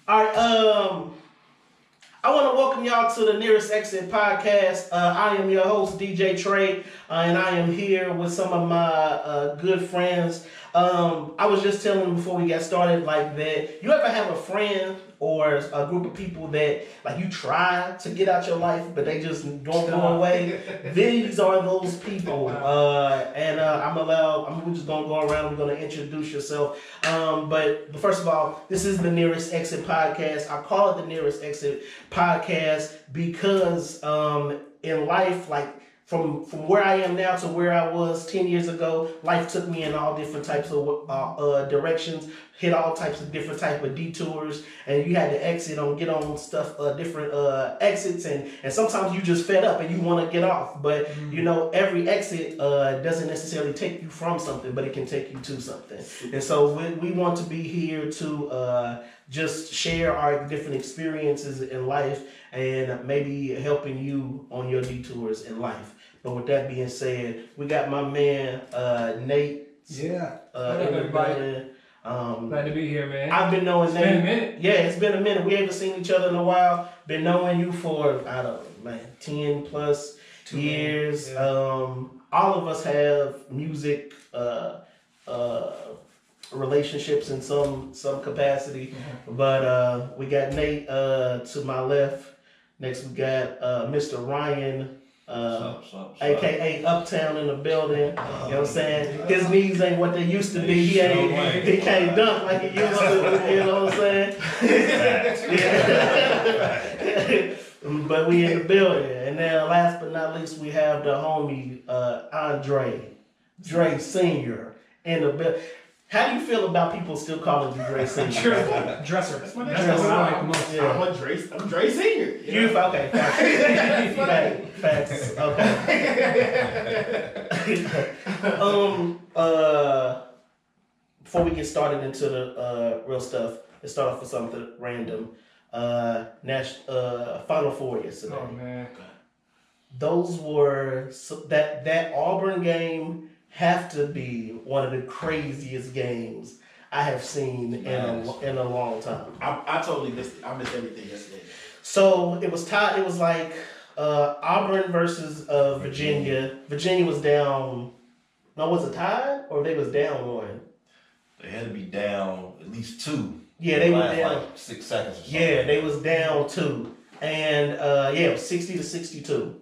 All right. I want to welcome y'all to the Nearest Exit podcast. I am your host, DJ Tre, and I am here with some of my good friends. I was just telling them before we got started, like that. You ever have a friend or a group of people that like you try to get out your life, but they just don't go away? These are those people. We're just gonna go around. We're gonna introduce yourself. But first of all, this is the Nearest Exit podcast. I call it the Nearest Exit podcast because in life, like from where I am now to where I was 10 years ago, life took me in all different types of directions, hit all types of different type of detours, and you had to get on stuff, different exits, and sometimes you just fed up and you want to get off. But you know, every exit doesn't necessarily take you from something, but it can take you to something. And so we want to be here to just share our different experiences in life and maybe helping you on your detours in life. But with that being said, we got my man Nate. Yeah. In the building. Glad to be here, man. I've been knowing Nate. It's been a minute. Yeah, it's been a minute. We haven't seen each other in a while. Been knowing you for 10 plus years. Yeah. All of us have music relationships in some capacity. But we got Nate to my left. Next we got Mr. Ryan. AKA Uptown in the building. You know what I'm saying? His knees ain't what they used to be. He can't dunk like he used to. You know what I'm saying? Yeah. But we in the building. And then last but not least, we have the homie Dre Sr. in the building. How do you feel about people still calling you Dre Sr? Dresser. That's my name. That's what I like the most. Yeah. I'm Dre Sr. You okay? Facts. Okay. Before we get started into the real stuff, let's start off with something random. Final Four yesterday. Oh man. Those were that Auburn game. Have to be one of the craziest games I have seen in a long time. I totally missed it. I missed everything yesterday. So it was tied. It was like Auburn versus Virginia. Virginia was down. No, was it tied or they was down one? They had to be down at least two. Yeah, they were down like 6 seconds or something. Yeah, they was down 2, and it was 60-62.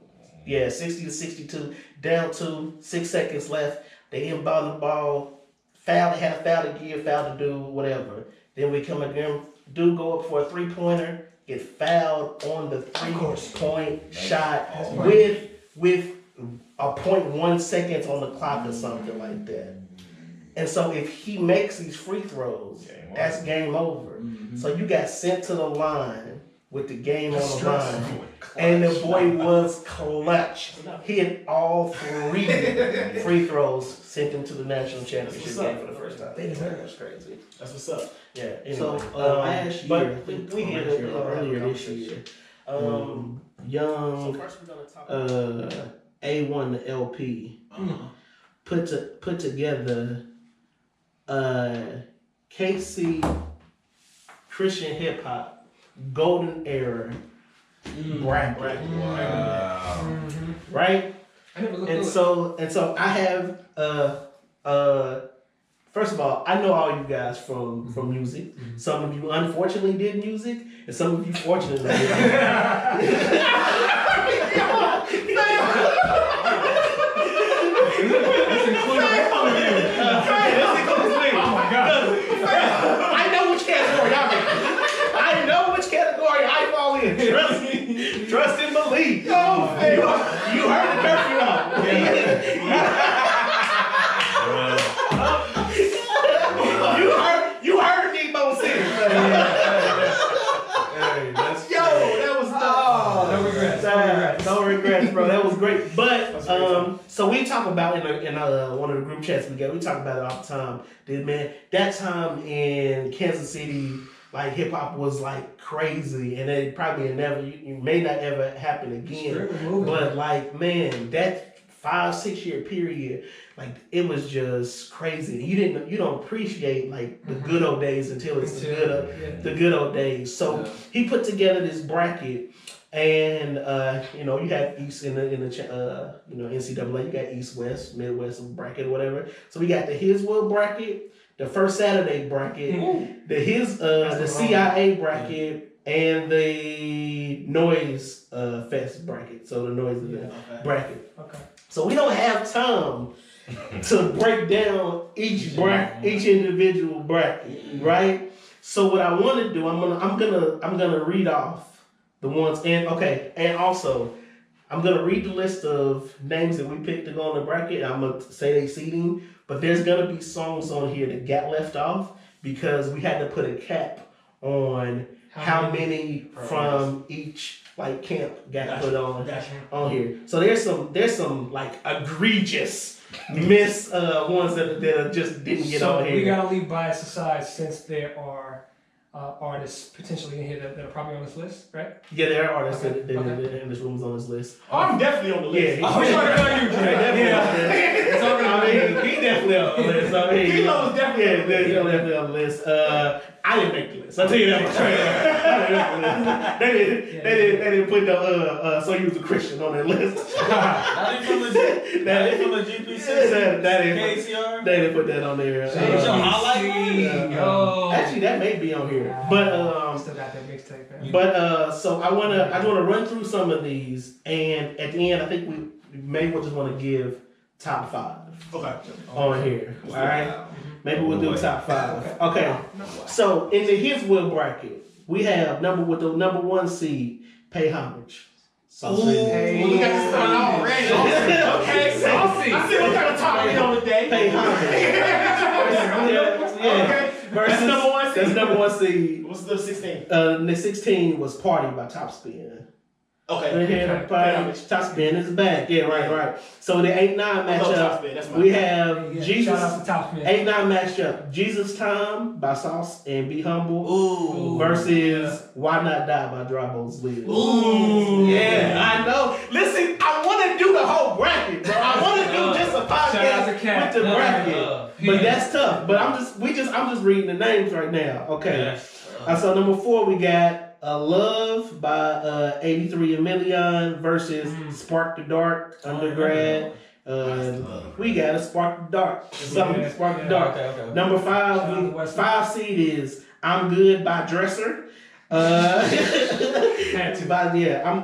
Yeah, 60-62, down 2, 6 seconds left. They inbound the ball, foul. They had a foul to give, foul to do, whatever. Then we come again, go up for a 3-pointer, get fouled on the 3-point shot with a 0.1 seconds on the clock or something like that. And so if he makes these free throws, that's game over. Mm-hmm. So you got sent to the line with the game on the line. And the boy was clutch. He hit all 3 free throws, sent him to the national championship game for the first time. That's crazy. That's what's up. Yeah. Anyway, So last year, we hit it earlier this year. Young So first we're gonna talk about A1 to LP put together KC Christian hip hop golden era bracket. Wow. Right? I never looked And at so I have first of all, I know all you guys from music. Some of you unfortunately did music, and some of you fortunately did music. I know which category I'm in. I know which category I fall in. Trust and believe. You heard the curfew out. You heard Debo sing. that was No regrets. No regrets, bro. That was great. But so we talk about in one of the group chats we talk about it all the time. That time in Kansas City, like hip hop was like crazy, and it probably may not ever happen again. But like, man, that 5-6 year period, like it was just crazy. You don't appreciate like the good old days until it's the good old days. So he put together this bracket, and you have East in the NCAA, you got East, West, Midwest bracket or whatever. So we got the His Will bracket, the First Saturday bracket, the CIA bracket, and the Noise Fest bracket. So the Noise event bracket. Okay. So we don't have time to break down each individual bracket, right? So what I want to do, I'm gonna read off the ones, and also I'm gonna read the list of names that we picked to go on the bracket. I'm gonna say they seeding, but there's gonna be songs on here that got left off because we had to put a cap on how many from each like camp got put on here. So there's some like egregious miss ones that just didn't get on here. So we gotta leave bias aside since there are artists potentially in here that are probably on this list, right? Yeah, there are artists that in this room's on this list. Oh, I'm definitely on the list. Yeah, Which one are you, Dre? he definitely on the list. Qeelo was definitely on the list. I didn't make the list. I'll tell you that much. They didn't put the so he was a Christian on that list. Not even from the GPC. KCR. They didn't put that on there. Actually, that may be on here, but still got that mixtape, man. But so I wanna run through some of these, and at the end, I think we maybe we'll just want to give top 5 on here. All right, maybe we'll do top 5. Okay, so in the His Will bracket, we have number 1 seed, Pay Homage. Hey, we got this one already. Okay, saucy. I see what kind of top we on today. Pay Homage. Okay. That's number 1 seed. That's number 1 seed. What's the 16? The 16 was Party by Top Spin. Okay. Top Spin is back. Yeah, right. So the 8-9 matchup, we have Jesus. Shout out to Top Spin. 8-9 matchup, Jesus Time by Sauce and Be Humble versus Why Not Die by Drabo's Live. Yeah, I know. Listen, I want to do the whole bracket, bro. I want to do just a podcast with the bracket, but that's tough. But I'm just reading the names right now. Okay. So number 4 we got Love by 83 Million versus Spark the Dark Undergrad. We got a Spark the Dark. Spark the Dark. Okay. Number 5 seed is I'm Good by Dresser. I'm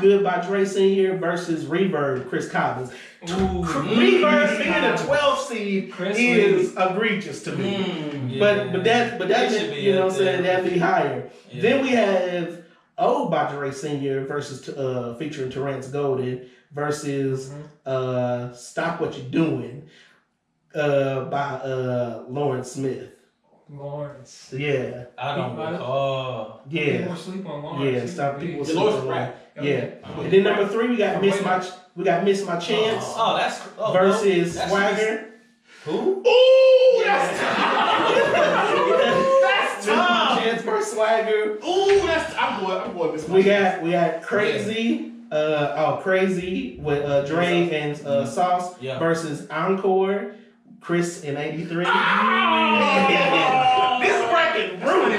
Good by Dre Sr. versus Reverb, Chris Cobbins. Reverb being a 12 seed is egregious to me. But that you know what I'm saying, that'd be higher. Yeah. Then we have by Dre Sr. versus featuring Terrence Golden versus Stop What You're Doing by Lawrence Smith. Lawrence. Yeah. I don't recall. Yeah. People sleep on Lawrence. Yeah, stop people sleep on Lawrence. Yeah. And then number 3 we got Miss My Chance versus Swagger. Who? Ooh, that's tough. That's tough. Chance versus Swagger. Ooh, I'm going Miss My Chance. We got Crazy. Crazy with Dre and Sauce versus Encore. Chris in 83. This bracket brutal.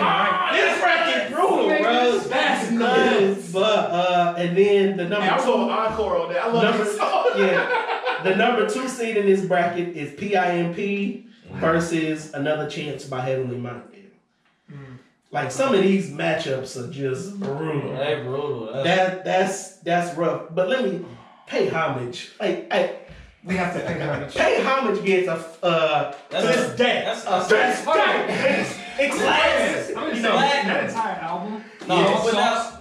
Bro. That's nuts. But and then the number 2 Encore on that. I love this song. Yeah. The number 2 seed in this bracket is PIMP versus Another Chance by Heavenly Minded. Like some of these matchups are just brutal. They brutal. That's rough. But let me pay homage. We have to pay homage. Pay homage gets to this day. It's classic. I'm that entire album. No,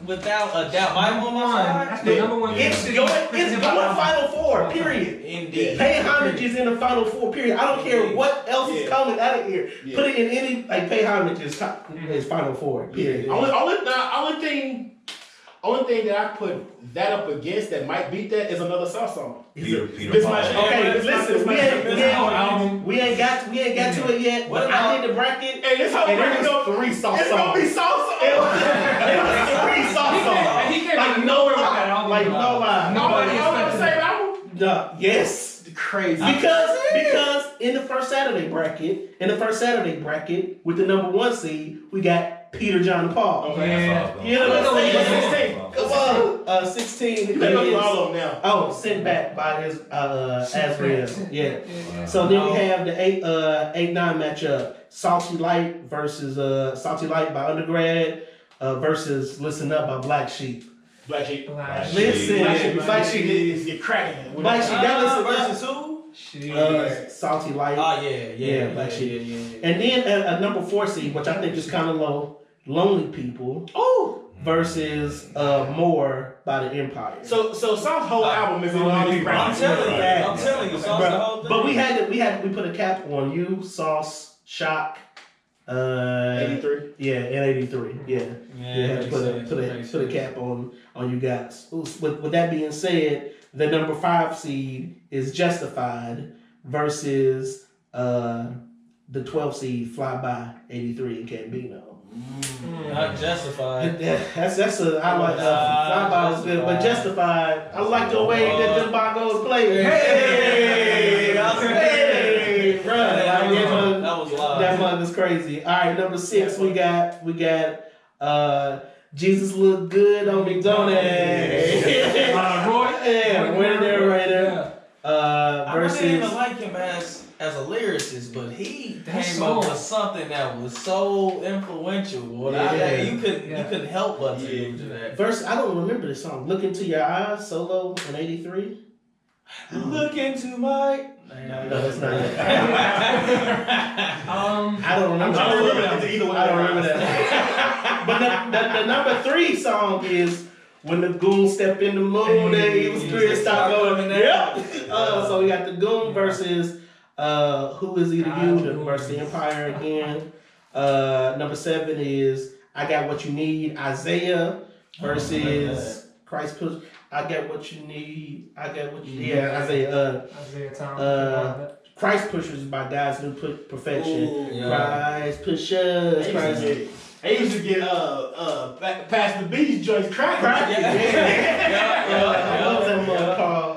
without a doubt. My one. That's the number 1. It's going Final Four. Period. Indeed. Pay homage is in the Final Four. Period. I don't care what else is coming out of here. Yeah. Put it in any Pay homage is Final Four. Period. Only thing that I put that up against that might beat that is another Sauce song. Peter Okay, listen, we ain't got to it yet. But I did the bracket. Hey, this whole bracket was 3 Sauce songs. It's gonna be Sauce songs. It was 3 Sauce songs. And he came out nowhere with that album. Like no lie. Nobody else got the same album. Yes. crazy. Because in the first Saturday bracket, with the number 1 seed, we got Peter, John, and Paul. Okay. Yeah. You know what I'm saying? 16. Come on. 16. You gotta go through all of them now. Oh, sent back by his Azrael. Yeah. Yeah. So then we have the 8-9 matchup. Salty Light versus Salty Light by Undergrad versus Listen Up by Black Sheep. Black Sheep. Listen, Black Sheep. You're cracking it. Black Sheep. That was versus who? Salty Light. Oh yeah, Black Sheep. Yeah. And then a number 4 seed, which I think is kind of low, Lonely People. Versus More by the Empire. So Sauce's whole album is in all these brackets. I'm telling you, Sauce the whole thing. But we put a cap on you, Sauce, Shock. 83. Yeah, in 83. Yeah. You had to put a cap on you guys. With that being said, the number 5 seed is Justified versus the 12 seed Fly By 83 in Cambino. Not Justified. That's I like Fly By is good, but Justified. I like the way that the bongos play. Hey, bro, that was live. That mug is crazy. All right, number 6, we got Jesus Look Good on McDonald's. Roy. Yeah, winner right there. I Versus. didn't even like him as a lyricist, but he That came song. up with something that was so influential. Well, you couldn't help but to do that. Verse, I don't remember the song. Look Into Your Eyes, solo in 83. Look into my. No, that's not it. I don't remember. I'm trying to remember that. Either way, I don't remember that. But the number 3 song is When the Goon Stepped in the Moon and he was clear stop going. Yep. So we got the Goon versus Who Is Either You versus the Empire again. Number 7 is I Got What You Need, Isaiah versus Christ Push. I Got What You Need. I Got What You Need. Yeah, Isaiah. Christ Pushers by God's New Perfection. Ooh, Christ Pushers. Christ. I used to get past the beach joints cracking. What was that one called?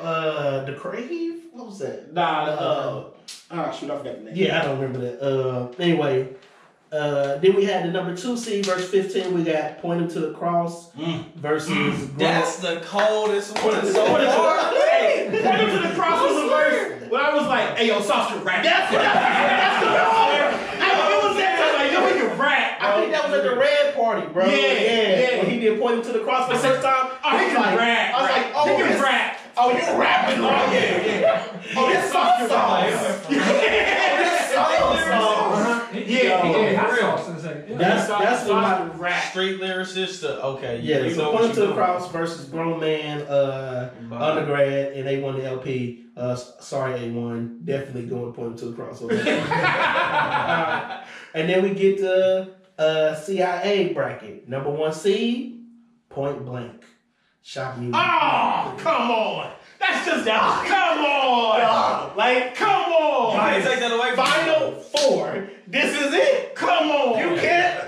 The Crave? What was that? Shoot, I forgot the name. Yeah, I don't remember that. Anyway, then we had the number 2 seed verse 15. We got Pointing to the Cross versus. That's the coldest one. Pointing to the Cross was the verse. When I was like, hey, yo, Sauce can rap. That's the rap. I think that was at the Red Party, bro. Yeah. When he did Pointing to the Cross for the first time. Oh, he can rap. I was like, oh, he can rap. Oh, you rapping? Oh, yeah. Oh, this Sauce song. That's what my rap. Street lyricist. Okay. Yeah, you so know Pointing what to the you're Cross versus Grown Man, Undergrad, and they won the LP. Sorry, A1. Definitely going Pointing to the Cross. And then we get the CIA bracket. Number 1 seed, Point Blank. Shock Music. Oh, come on. That's just come on. Like, come on. You can't take that away from Final 4. This is it. Come on. You can't.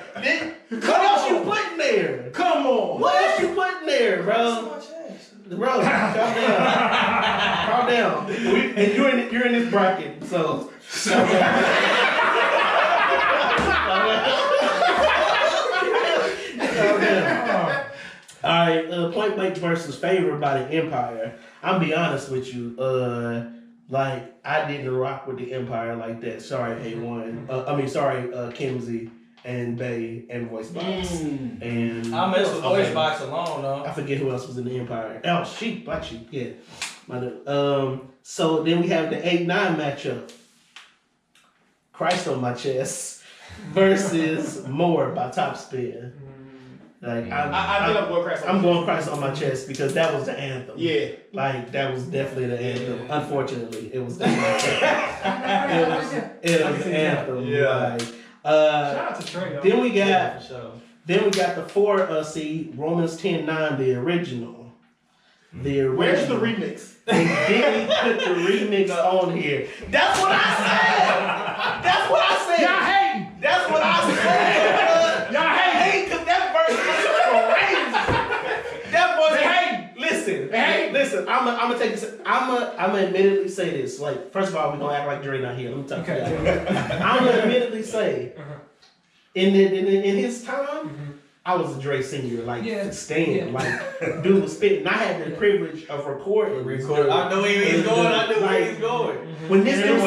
What else you putting there? Come on. What else you putting there, bro? Bro, calm down. Calm down. And you're in this bracket, so. All right, Point Blank versus Favored by the Empire. I'm be honest with you, like I didn't rock with the Empire like that. Sorry, A1. Kimsey and Bay and Voice Box. And I messed with Voice Box alone though. I forget who else was in the Empire. Oh, Black Sheep, yeah. So then we have the 8-9 matchup. Christ on My Chest versus More by Top Spin. Like I'm going Christ on My Chest because that was the anthem. Yeah. Like that was definitely the anthem. Yeah. Unfortunately, it was the anthem. it was the anthem. Yeah. Like, shout out to Tre. Then we got the 4 seed Romans 10:9, the original. Where's the remix? They didn't put the remix on here. That's what I said. That's what I said. Y'all hating. That's what I said. Y'all hating. Because that verse was crazy. That was hating. Listen. listen. I'm gonna take this. I'm gonna admittedly say this. Like, first of all, we're gonna act like Dre not here. Let me talk to you. I'm gonna admittedly say, in his time, I was a Dre Sr. Like, stand. Like, dude was spitting. I had the privilege of recording. I know where he's going. I knew where he's going. When this dude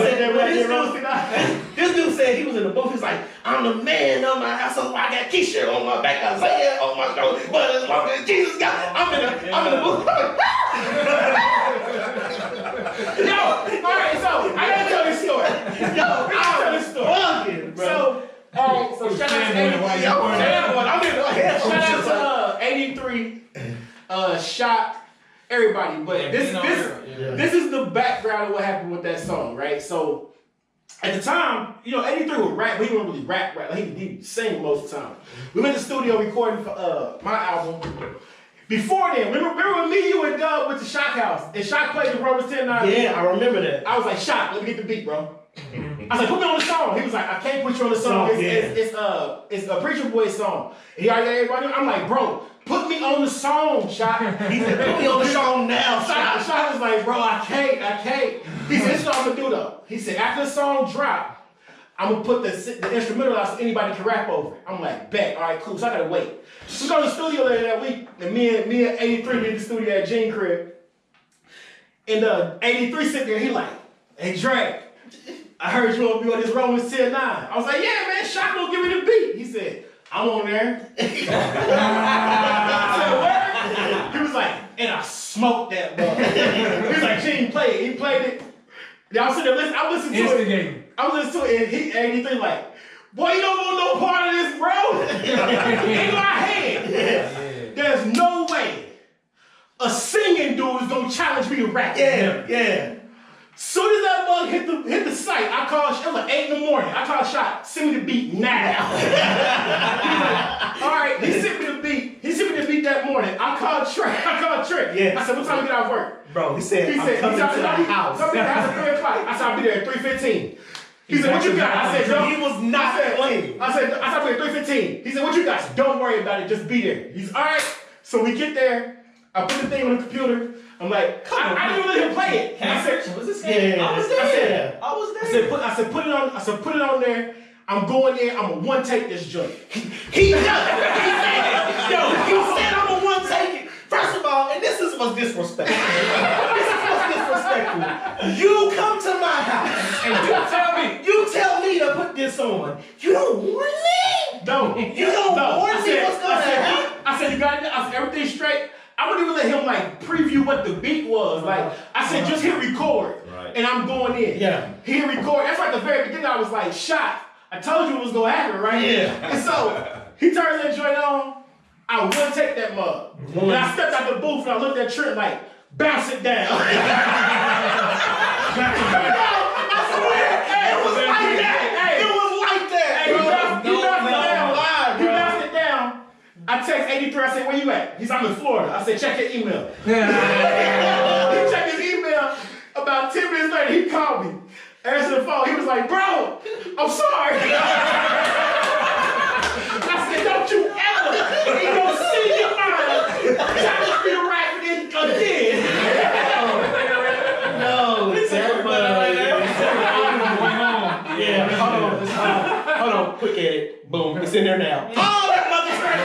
said he was in the booth, he's like, I'm the man of my house, so I got T-shirt on my back, Isaiah on my shoulder, but as long as Jesus got, I'm in the booth. Yo, all right, so I gotta tell this story. So, shout out to 83, Shot, everybody. But this is the background of what happened with that song, right? So at the time, 83 would rap, but he wouldn't really rap. Like, he'd sing most of the time. We went to the studio recording for my album. Before then, remember when me, you, and Doug went to Shock House and Shock played the Romans 10-9? Yeah, I remember that. I was like, Shock, let me get the beat, bro. I was like, put me on the song. He was like, I can't put you on the song. It's a Preacher Boy song. And he already got everybody. I'm like, bro, put me on the song, Shock. He said, put me on the song now, Shock. Shock was like, bro, I can't. He said, this is what I'm gonna do though. He said, after the song drop, I'm gonna put the instrumental out so anybody can rap over it. I'm like, bet. All right, cool. So I gotta wait. So we go to the studio later that week, and me and 83 in the studio at Gene crib. And 83 sitting there, he like, hey Dre, I heard you want to be on this Romans 10-9. I was like, yeah, man, Shock gonna give me the beat. He said, I'm on there. I said, where? He was like, and I smoked that bug. He was like, Gene, play it. He played it. Y'all sit there, listen. I listened to it. I was listening to it, and he like, boy, you don't want no part of this, bro. In my head, there's no way a singing dude is gonna challenge me to rap. Yeah. Soon as that bug hit the site, I called. It was like 8 in the morning. I called Shot. Send me the beat now. He's like, all right. He sent me the beat. He sent me the beat that morning. I called Tre. Yeah. I said, what time you get out of work? Bro, he said, I'm coming to the house. Come to the house at 3 o'clock. I said, I'll be there at 3:15. He said, what you got? I said, no. He was not playing. I said, I'll be there at 3:15. He said, what you got? Don't worry about it. Just be there. He's all right. So we get there. I put the thing on the computer. I'm like, I didn't let him play it. I said, was this yeah. I was there. I said, put it on there. I'm going there. I'm gonna one take this joint. He said, I'm gonna one take it. First of all, and this is what's disrespectful. You come to my house and you tell me to put this on. You don't warn me? No. You don't warn me what's gonna happen? I said, you got it? I said, everything's straight. I wouldn't even let him like preview what the beat was. Like, I said, just hit record. Right. And I'm going in. Yeah. He hit record. That's like the very beginning. I was like, Shot. I told you it was gonna happen, right? Yeah. And so he turns that joint on. I wouldn't take that mug. And I stepped out the booth and I looked at Trent like, bounce it down. I swear, it was like that. It was like that. He bounced it down. I text 83, I said, where you at? He's I'm in Florida. I said, check your email. He checked his email. About 10 minutes later, he called me. Answered the phone. He was like, bro, I'm sorry. I said, don't you ever in your senior mind challenge me to rap it again. No, yeah, hold on, quick edit. Boom, it's in there now. Oh, that motherfucker!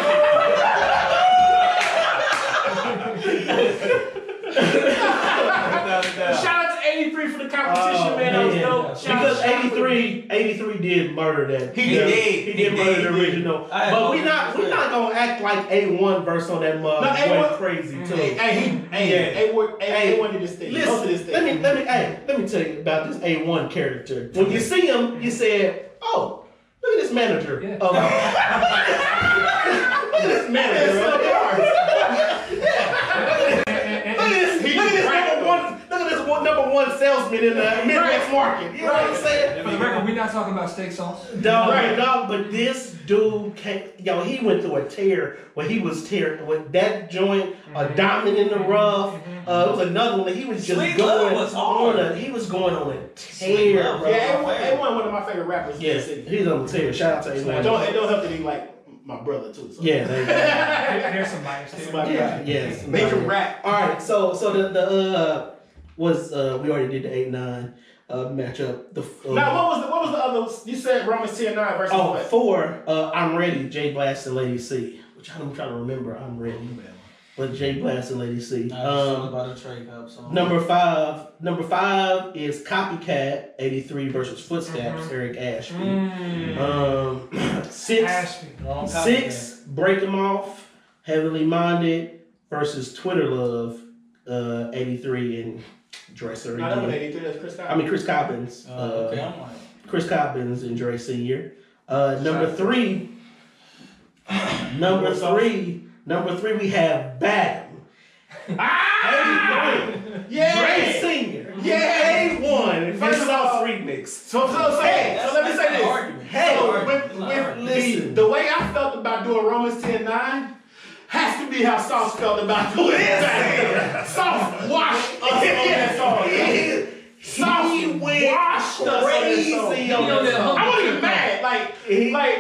Shout out to 83 for the competition, man. That was dope. Because 83 did murder that. He did. He did murder the original. But we not gonna act like A1 verse on that mug went crazy too. A1 did this thing. Listen, let me tell you about this A1 character. When you see him, you said, "Oh, look at this manager." Yeah. Look at this manager. Look at this number one salesman in the Midwest market. You know what I'm saying? For the record, we're not talking about steak sauce. No, but this dude he went through a tear when he was tearing with that joint, a diamond in the rough. It was another one that he was just going on a tear, bro. Yeah, A1 one of my favorite rappers in the city. He's on the tear. Shout out to A1. It don't help that he like my brother too. So. Yeah, There's some bias there. Somebody yes. major rap. All right, so the was we already did the 8-9 matchup. Now what was the other? You said Romans 10-9 versus what? 4. I'm ready. J Blast and Lady C. Which I'm trying to remember. I'm ready. But J Blast and Lady C. About a Tre Cup song. Number 5 is Copycat 83 versus Footsteps. Eric Ashby. 6 Break 'Em Off Heavenly Minded versus Twitter Love 83 and Dre Sr. No, that was 83. That's Chris Cobbins. Chris Cobbins. Okay, I'm like Chris Cobbins and Dre Sr. Number 3. Number three, we have Bam. 83. Yeah. Dre Sr. Yeah. A1. First off, remix. So let me say this. Hey, Listen. The way I felt about doing Romans 10-9 has to be how Sauce felt about doing it. Sauce washed us on that song. Sauce washed us crazy on that song. I wasn't even mad. Like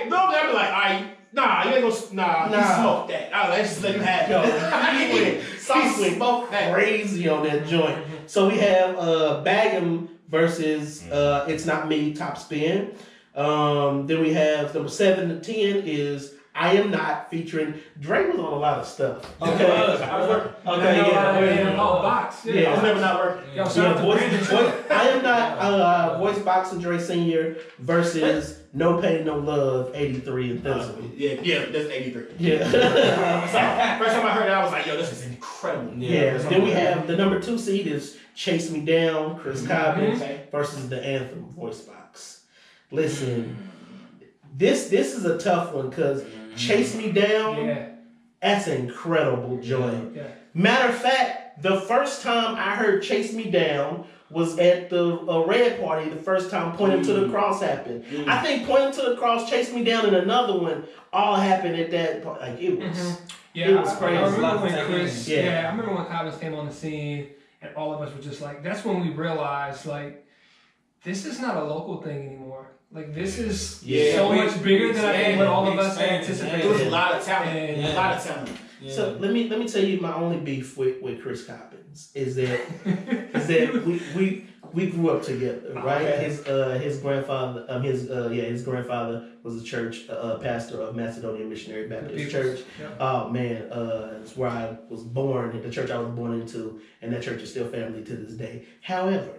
normally I'd be like, all right. Nah, you ain't gonna. Nah, he smoked that. Let's just let him have it. Sauce went crazy on that joint. So we have Bag'em versus It's Not Me, Top Spin. Then we have number 7 to 10 is I Am Not featuring Dre was on a lot of stuff. Okay. Box. Yeah, I was never not working. I Am Not voice box and Dre Sr. versus No Pain No Love 83 and Thizzle. Yeah, that's 83. Yeah. First time I heard it, I was like, yo, this is incredible. Yeah. Then we have the number 2 seed is Chase Me Down, Chris Cobbins versus the Anthem voice box. Listen, this is a tough one because Chase Me Down, that's an incredible joint. Yeah. Matter of fact, the first time I heard Chase Me Down was at the Red Party, the first time Pointing to the Cross happened. I think Pointing to the Cross, Chase Me Down, and another one all happened at that point. Like, it was, Yeah, it was crazy. I remember when Chris, Yeah. I remember when Cobbins came on the scene and all of us were just like, that's when we realized, like, this is not a local thing anymore. Like, this is so much bigger than I think what all of us anticipated. It was a lot of talent. And, a lot of talent. Yeah. So let me tell you my only beef with Chris Cobbins is that we grew up together, right? Okay. His grandfather his grandfather was a church pastor of Macedonian Missionary Baptist Church. Yeah. Oh man, it's where I was born, the church I was born into, and that church is still family to this day. However,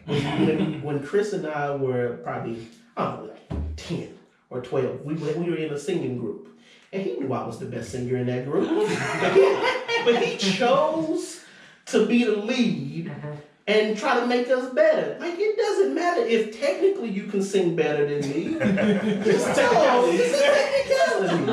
when Chris and I were probably like 10 or 12, we were in a singing group. And he knew I was the best singer in that group. but he chose to be the lead and try to make us better. Like, it doesn't matter if technically you can sing better than me. Just tell him this is technicality.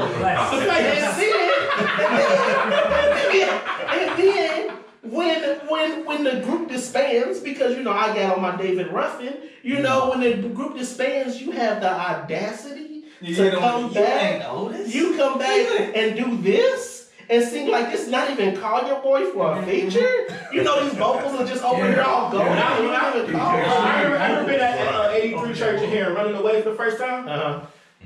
And then when the group disbands, because I got on my David Ruffin, when the group disbands, you have the audacity to come back. You come back and do this and sing like this, not even call your boy for a feature. These vocals are just over here all going. I remember being at 83 church in here running away for the first time.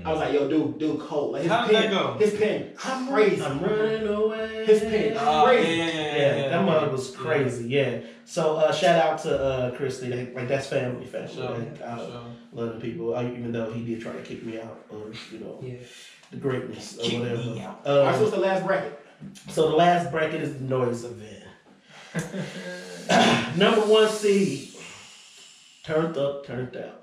I was like, yo, dude, cold. Like, how did that go? His pen, crazy. I'm running away. His pen, crazy. Yeah, that mother was crazy. Yeah. So shout out to Christy. Like, that's family. Sure. Love the people. Even though he did try to kick me out of the greatness or whatever. Alright, so what's the last bracket? So the last bracket is the noise event. Number 1 seed. Turned up, turned out.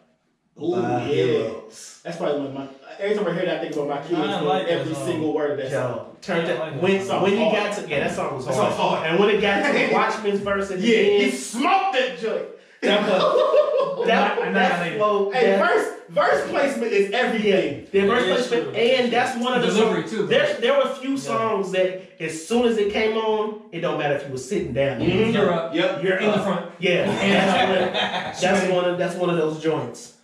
Ooh, Heroes. That's probably one of my. Every time I hear that, I think about my kids. Every single word of that song. Turned out. When he got to that song was hard. And when it got to the Watchmen's verse at the end, he smoked that joint. That flow. Hey, verse placement is everything. The verse placement, and that's one of the delivery songs. too. There were a few songs that, as soon as it came on, it don't matter if you were sitting down. You're up. Yep. You're in the front. Yeah, that's one of those joints.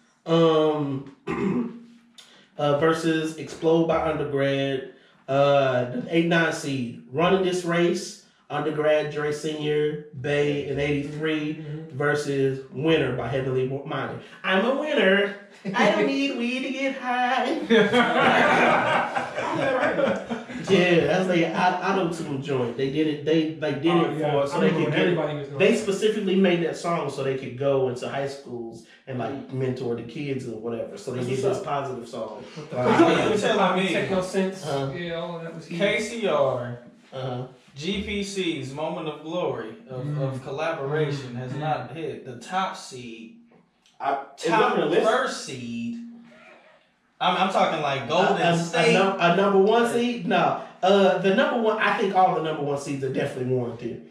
Versus Explode by Undergrad, the 8-9 seed, Running This Race, Undergrad Dre Sr, Bay in '83 versus Winner by Heavenly Minded. I'm a winner. I don't need weed to get high. Yeah, that's like auto-tune joint. They did it. They did it for so they could get it. They specifically made that song so they could go into high schools and like mentor the kids or whatever. So they did this positive song. You telling me? Techno Sense. Yeah, all of that was KCR. GPC's Moment of Glory of collaboration has not hit the top seed. Top first seed. I'm talking like Golden State. A number one seed? No. The number one, I think all the number one seeds are definitely warranted.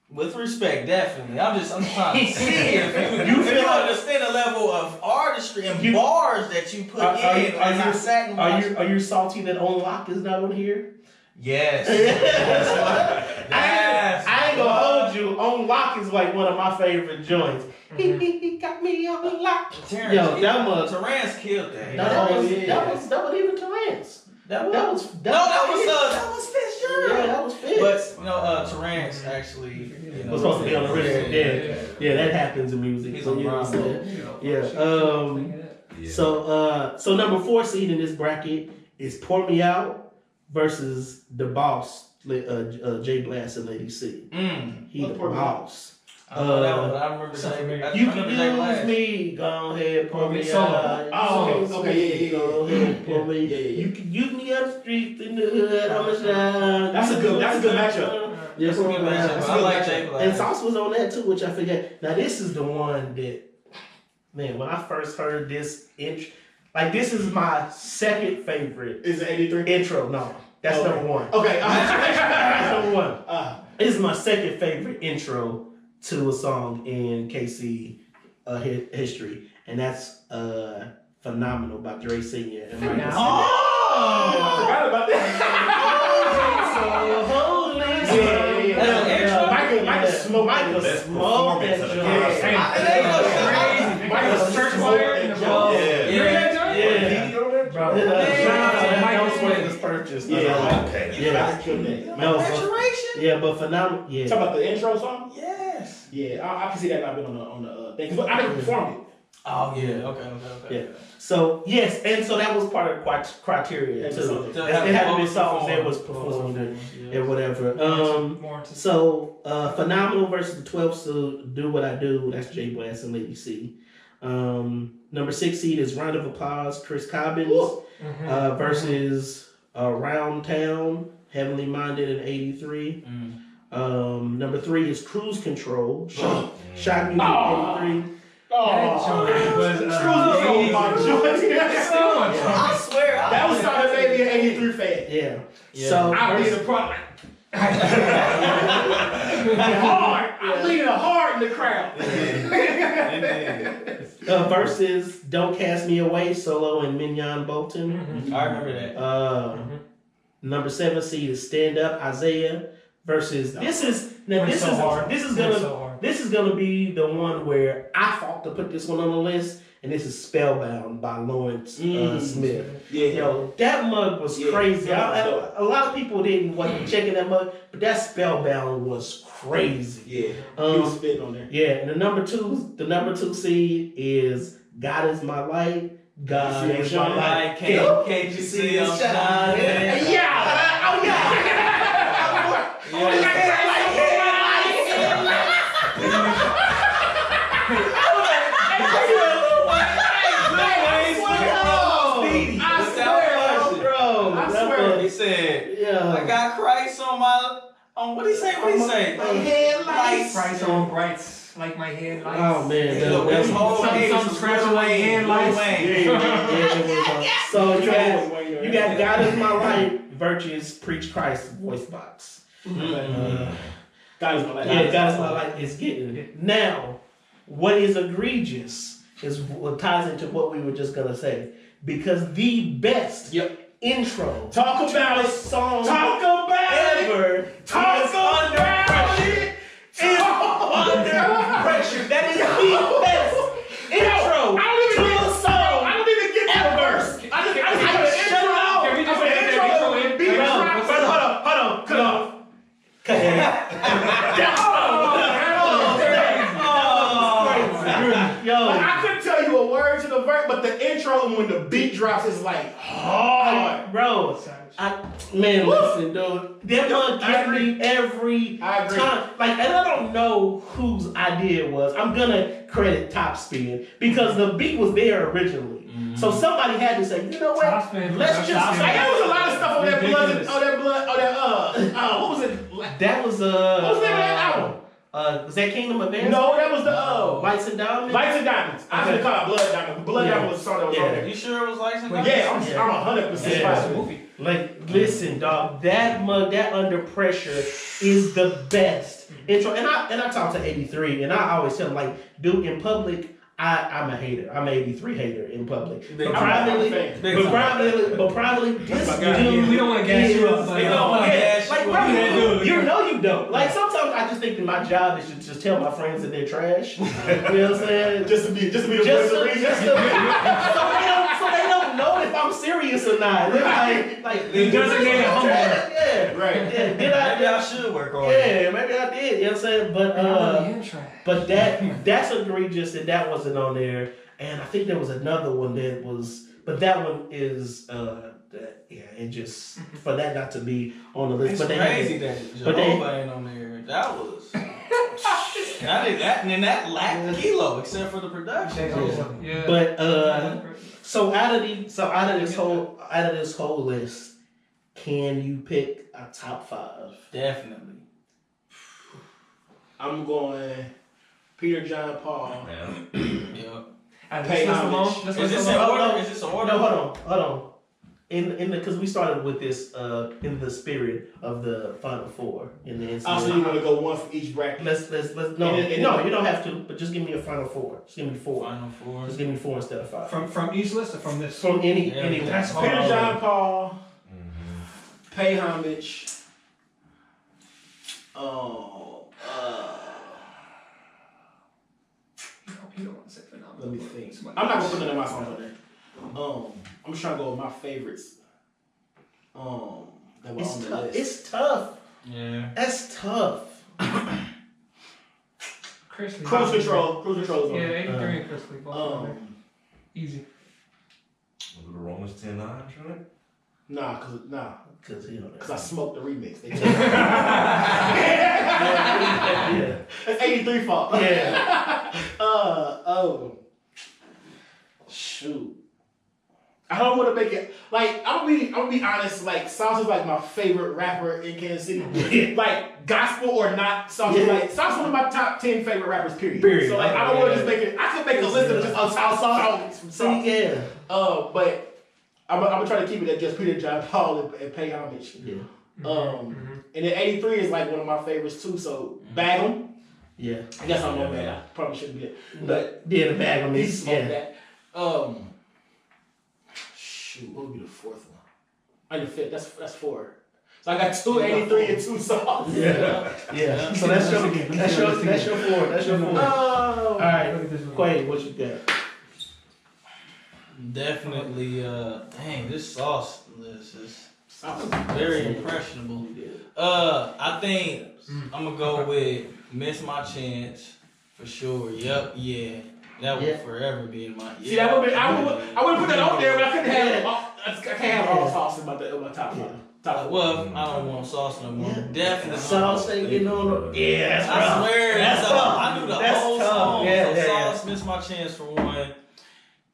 With respect, definitely. I'm trying to see if you understand the level of artistry and bars that you put in. Are you salty that On Lock is not on here? Yes. I ain't gonna hold you. On Lock is like one of my favorite joints. He got me on lock. Yo, Terrence killed that. That wasn't even Terrence. That was Fitzgerald. Yeah, that was Fitz. But Terrence actually was supposed to be on the rhythm. Yeah, that happens in music. He's on So number 4 seed in this bracket is Pour Me Out versus The Boss, J Blast and Lady C. He the boss. I remember that. You can use me. Go ahead, pour me out. Okay. Go ahead, pour me. You can use me up the streets in the hood. I'm a shine. That's a good matchup. Yes, that's a good matchup. I like J Black. And Sauce was on that too, which I forget. Now this is the one that, man, when I first heard this this is my second favorite. Is it 83 intro? No, that's number 1. Okay, that's number 1. This is my second favorite intro to a song in KC history, and that's Phenomenal by Dre Sr. and Michael. I forgot about that. Michael smoked that joint. Michael's church choir in the ball. That was one of his purchase. But Phenomenal. Yeah. Talk about the intro song. Yes. Yeah, I can see that not been on the thing because I never performed it. Oh yeah. Okay. Yeah. So yes, and so that was part of the criteria too. It had to be songs that was performed and whatever. So Phenomenal versus the 12 so Do What I Do. That's J Blast and Lady C. Number 6 seed is Round of Applause, Chris Cobbins versus Round Town, Heavenly Minded in '83. Number 3 is Cruise Control, Shot Music 83. I swear, that was Sonic Baby an '83 fan. Yeah. So I did a product. Hard. I'm leaning hard in the crowd. Versus Don't Cast Me Away, Solo and Mignon Bolton. I remember that. Number 7 seed is Stand Up, Isaiah versus this is gonna be the one where I fought to put this one on the list, and this is Spellbound by Lawrence Smith. Yeah, yo, that mug was crazy. A lot of people wasn't checking that mug, but that Spellbound was crazy. Yeah, he was spitting on there. Yeah, and the number two seed is God Is My Light. God is my light. Can't you see I'm shining? Yeah. Oh yeah. He said, I got Christ on my, what he say? My headlights. Christ on brights, like my headlights. Oh man, that's some scratching my headlights. So you got God Is My Light, Virtuous, Preach Christ, voice box. God Is My Light. Yeah, God Is My Light is getting it. Now, what is egregious is what ties into what we were just gonna say. Because the best intro talk about it song ever is Under Pressure. That is the best intro to a song. I don't even get to the verse. I just shut it out. Can we just get that intro in? Hold on. but the intro and when the beat drops is like hard. Bro, man, listen, dude. That one get me every time. Like, and I don't know whose idea it was. I'm gonna credit Top Spin because the beat was there originally. Mm-hmm. So somebody had to say, you know what? Let's just. Like, there was a lot of stuff on that what was it? That was what was that album? Was that Kingdom of Dance? No, that was the Lights and Diamonds. Lights and Diamonds. I was gonna call it Blood Diamond. Blood Diamond was the song that was on there. You sure it was Lights and Diamonds? Yeah, I'm 100% positive. Like, listen, dog. That Under Pressure is the best intro. And I talk to 83, and I always tell him, like, dude, in public, I'm a hater. I'm an 83 hater in public. But privately, this dude, we don't want to gas you up. You know you don't. Like, sometimes I just think that my job is to just tell my friends that they're trash. You know what I'm saying? Just to be the voice of reason. So they don't know if I'm serious or not. They're like designated humble. Yeah, right. Yeah, maybe I should work on it. Yeah, maybe I did. You know what I'm saying? But that's egregious that wasn't on there. And I think there was another one that was, but that one is it just for that not to be on the list. It's crazy that Jehovah ain't on there. That was. And that lacked Qeelo except for the production. Yeah. But so out of this whole list, can you pick a top 5? Definitely. I'm going Peter, John, Paul. Yep. Pay homage. Is this in order? Is this in order? No, hold on. Because we started with this in the spirit of the Final Four in the NCAA. Also, you want to go one for each bracket? Let's no, you don't have to, but just give me a Final Four. Just give me 4. Final 4. Just give me 4 instead of 5. From each list or from this? From any. That's hard. Peter, John, Paul. Pay homage. You don't want to say phenomenal. Let me think. I'm not gonna put none of my songs on there. I'm just trying to go with my favorites. That were on the list. It's tough. Yeah. That's tough. Cruise Control is on. Yeah, 83 and Chris Lee. Easy. Was it the Romans 10-9, right? Nah, cause I smoked the remix. Yeah. That's 83 fault. Yeah. Shoot. I don't want to make it like I'm gonna be honest. Like Sauce is like my favorite rapper in Kansas City. Like gospel or not, Sauce is like Sauce is one of my top 10 favorite rappers. Period. So like I don't want to just make it. I could make a list of just Sauce songs from Sauce. Yeah. But I'm gonna try to keep it at just Peter, John, Paul, and pay homage. Yeah. And then 83 is like one of my favorites too. So bag 'em. Yeah. I guess I'm on that. I probably shouldn't be it. But yeah, the bag 'em he's is that. Shoot, what would be the 4th one? And the 5th. That's 4. So I got 2 83 and 2 songs. Yeah. So that's your 4. That's your 4. All right. Quay, what you got? Definitely. This Sauce list is very impressionable. I think I'm gonna go with Miss My Chance for sure. Yep. Yeah. That would forever be in my. Yeah. See, that would be. I would put that on there, but I couldn't have. I can't have all Sauce in my top 5. Well, I don't want Sauce no more. Definitely. Sauce ain't getting on the. Yeah, that's I swear. I knew the whole song. Yeah, Sauce, Miss My Chance for one.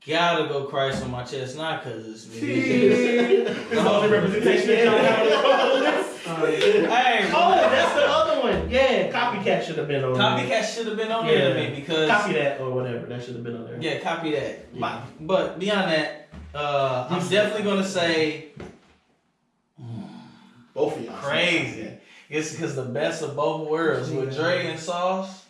Gotta go Christ on my chest, not cause it's me. The whole representation. Hey, that's the other one. Yeah, Copycat should have been on there. Copycat should have been on there to me because copy that or whatever. That should have been on there. Yeah, copy that. Yeah. But beyond that, I'm definitely gonna say both of y'all. Crazy. It's because the best of both worlds with Dre and Sauce.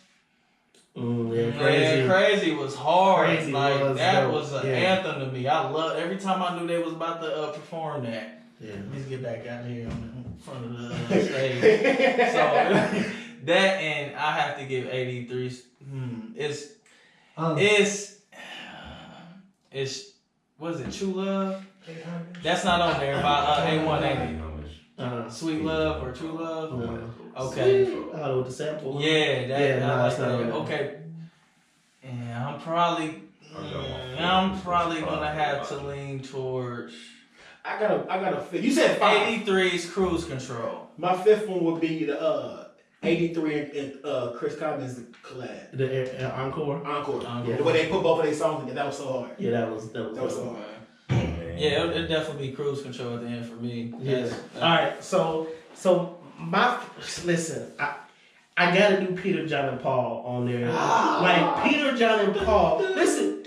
Crazy was hard. Crazy that was an anthem to me. I love every time I knew they was about to perform that. Yeah. Let's get back out here in front of the stage. So that and I have to give 83. It's what is it? True Love. That's not on there by A1, ain't it? Sweet Love or True Love? Okay. With the sample. Yeah, it's not on there. Okay. Yeah, I'm probably I'm probably gonna have to lean towards. I got a fifth. You said 5. 83's Cruise Control. My fifth one would be the 83 and Chris Commons collab. The Encore. Yeah. The way they put both of their songs together, that was so hard. Yeah, that was so hard. Yeah, it'd definitely be Cruise Control at the end for me. Yeah. All right. So listen. I gotta do Peter, John, and Paul on there. Like Peter, John, and Paul. Listen.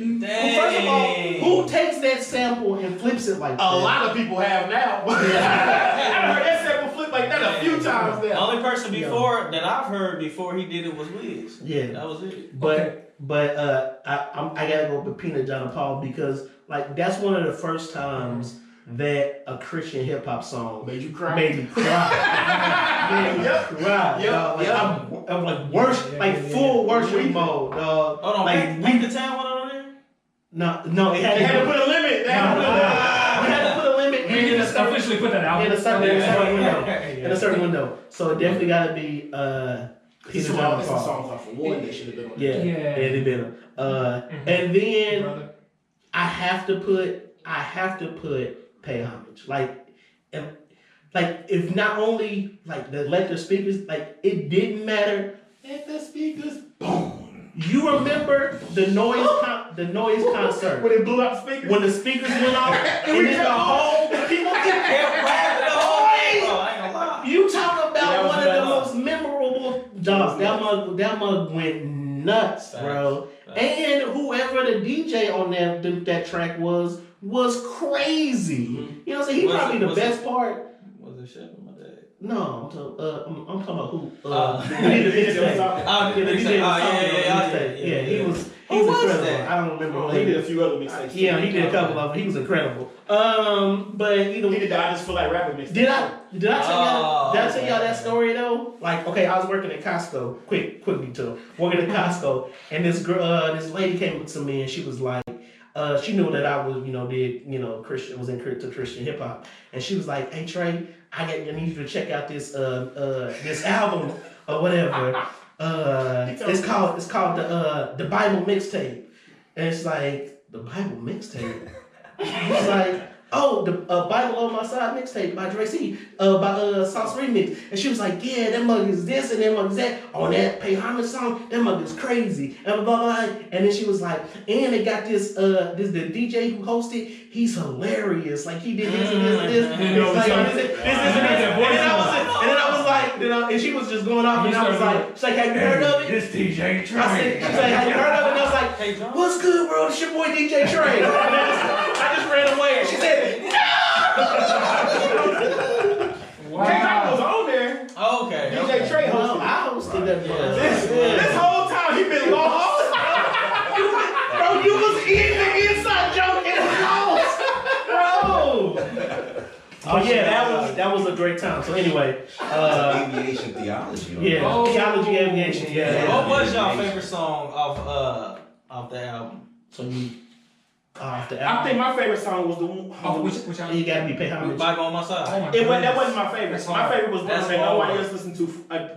First of all, who takes that sample and flips it like that? A lot of people have now. I've heard that sample flip like that a few times now. The only person that I've heard before he did it was Wiz. Yeah, that was it. But I gotta go with Peter, John, and Paul because like that's one of the first times that a Christian hip hop song made you cry. Made me cry. Yep. I'm like worship, like full worship mode, dog. Hold on, like Paint the Town went on there? No, it had to put a limit. We had to put a limit. We need to officially put that out in a certain window. So it definitely got to be Peter, John, and Paul. Songs off for one that should have been on. Yeah, they've been. And then I have to put Pay Homage. Like if not only like the electric speakers, like it didn't matter. Let the speakers boom. You remember the noise concert when it blew out the speakers? When the speakers went off and then the whole people kept rapping the whole thing. You talk about one of the most memorable jobs. That mug went nuts, bro. And whoever the DJ on that track was crazy. You know what I'm saying? He probably the best part. Was it Chef or my dad? No, I'm talking about who? Yeah, he was incredible. I don't remember. He did a few other mixtapes. Yeah, he did a couple of them. He was incredible. But he did I Just Feel Like Rapping mixtape. Did I tell y'all that story though? Like, okay, I was working at Costco. Quick detail. Working at Costco, and this girl, this lady came up to me, and she was like. She knew that I was, Christian, was into Christian hip hop, and she was like, "Hey Trey, I need you to check out this this album or whatever. It's called the Bible mixtape." And it's like the Bible mixtape. It's like, oh, the Bible on My Side mixtape by Dre Sr. By Sauce Remix. And she was like, yeah, that mug is this and that mug is that. On that Pay Homage song, that mug is crazy. And blah, blah, blah. And then she was like, and they got this the DJ who hosted, he's hilarious. Like he did this and this and this. And it was like, this. And then I was like, and she was just going off and I was like, she's like, have you heard of it? This DJ Tre. She's like, have you heard of it? And I was like, hey, what's good, bro? It's your boy DJ Tre. I just ran away and she said, wow. K-Rock was on there. Oh, okay. DJ Tre hosted. I hosted that. This whole time he been lost. Bro, you was in the inside joke in the house, bro. Oh yeah, that was a great time. So anyway, aviation theology. Yeah, theology, aviation. Yeah. What was y'all favorite song off the album? So you. I think my favorite song was the one. Which album? You gotta be Pay Homage. Bible on My Side. That wasn't my favorite. My favorite was one that nobody else listened to.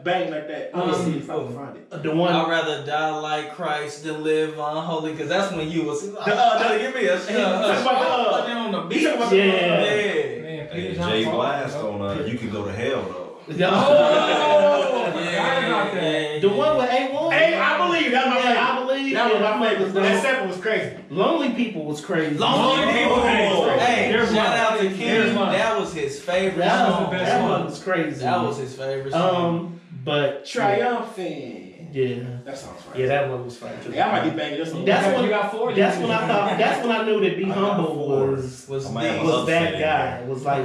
Bang like that. Let me see if I can find it. The one. I'd rather die like Christ than live unholy, because that's when you was. Give me a shot. On the beach. Yeah. Jay Blast on You Can Go to Hell though. The one with A1. I believe that's my favorite. I believe that was my favorite. That sample was crazy. Lonely People was crazy. Lonely People. Hey, shout out to King. That was his favorite song. That one was crazy. That was his favorite song. But Triumphant. Yeah. That sounds right. Yeah, that one was fine too. Yeah, I might be banging this one. That's when I knew that Be Humble was that guy. It was like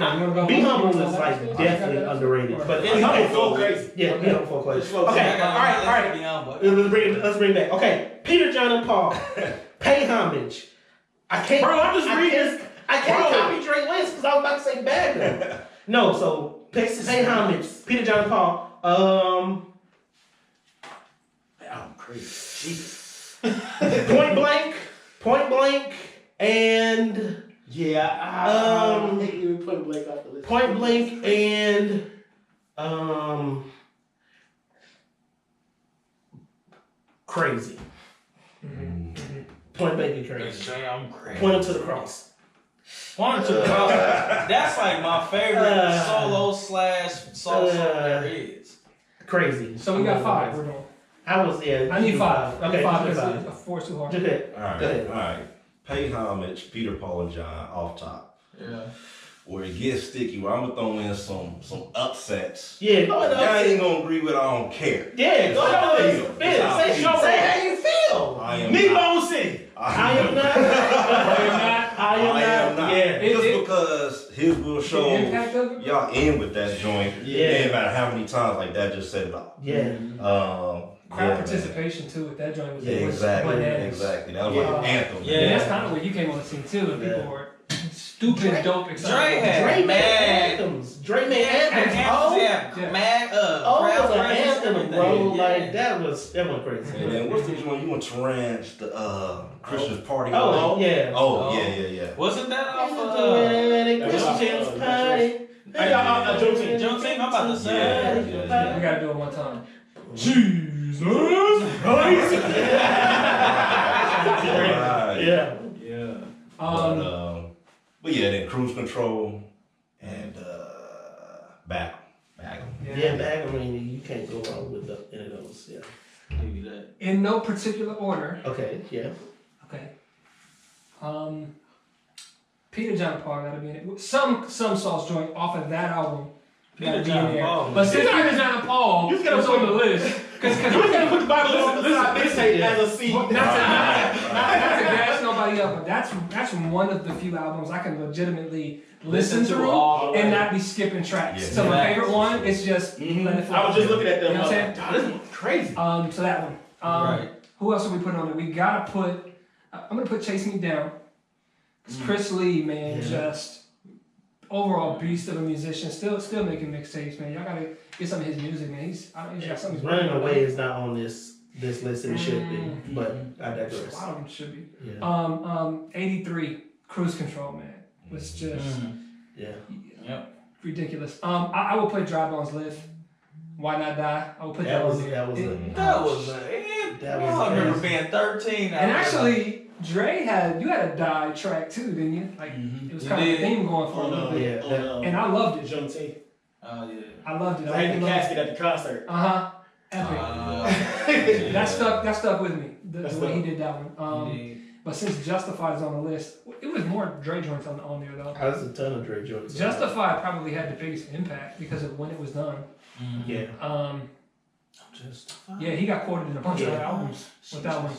Be Humble was like definitely underrated. But Be Humble so crazy. Yeah, Be Humble so crazy. Okay, all right. Let's bring it back. Okay, Peter, John, and Paul. Pay Homage. I can't. Bro, I'm just reading. I can't copy Dre Lance because I was about to say bad. No, so Pay Homage. Peter, John, and Paul. I'm crazy. Jesus. Point Blank, and I think you Point Blank off the list. Point Blank and Crazy. Point blank crazy. Say I'm crazy. Point him to the cross. Point him to the cross. That's like my favorite solo / song there is. Crazy. So we got 5. We're doing. I need 5. I need 5 just because 4 is too hard. Just hit. All right. Pay homage, Peter, Paul, and John off top. Yeah. Where it gets sticky, where I'm gonna throw in some upsets. Yeah, go ahead. Y'all ain't gonna agree with it, I don't care. Yeah, go ahead. Say how you feel. Meatball City. I am not. Yeah. Just because his will show y'all end with that joint. Yeah. It didn't matter how many times like that, just set it off. Yeah. Crowd participation too with that joint was exactly. bananas. Exactly. That was like an anthem. Yeah, and that's kind of where you came on the scene too, and people were stupid, dope, excited. Dre made anthems. Dre made anthems. Was an anthem, bro. Like that went crazy. And then what's the joint you want to ranch the Christmas party? Oh yeah. Wasn't that off Christmas party? Juneteenth? I'm about to say. We gotta do it one time. Jesus Right. Yeah. But yeah, then cruise control and back. Yeah, bag. I mean, you can't go wrong with any of those. Yeah. Maybe that. In no particular order. Okay. Yeah. Okay. Peter, John, Paul gotta be in it. Some Sauce joint off of that album. Peter, John, Paul. But since Peter, John, Paul was on the list, because You gotta put the Bible on the side mixtape as a seed. not to gas nobody up, but that's one of the few albums I can legitimately listen to and not be skipping tracks. Yeah. So my favorite one is just Let It Fly. I was just looking at them. You know what I'm saying? God, this one's crazy. So that one. Right. Who else are we putting on there? We gotta put. I'm gonna put Chase Me Down. Cause Chris Lee, man, just overall beast of a musician. Still making mixtapes, man. Y'all gotta get some of his music, man. He's got something. Running Away is not on this list and it should be, but I digress. A lot of them should be. Yeah. 83 Cruise Control, man, was just ridiculous. I will put Dry Bones Live. Why Not Die? I will put that on there. I remember being 13. And actually, Dre had a Die track too, didn't you? Like it was kind of a theme going for a little bit. And I loved it. Juneteenth. Oh yeah. I loved it. I had the casket at the concert. Epic. That stuck with me. The way he did that one. But since Justified is on the list, it was more Dre joints on there though. There's a ton of Dre joints. Justified probably had the biggest impact because of when it was done. Yeah. Yeah, he got quoted in a bunch of other albums with that one.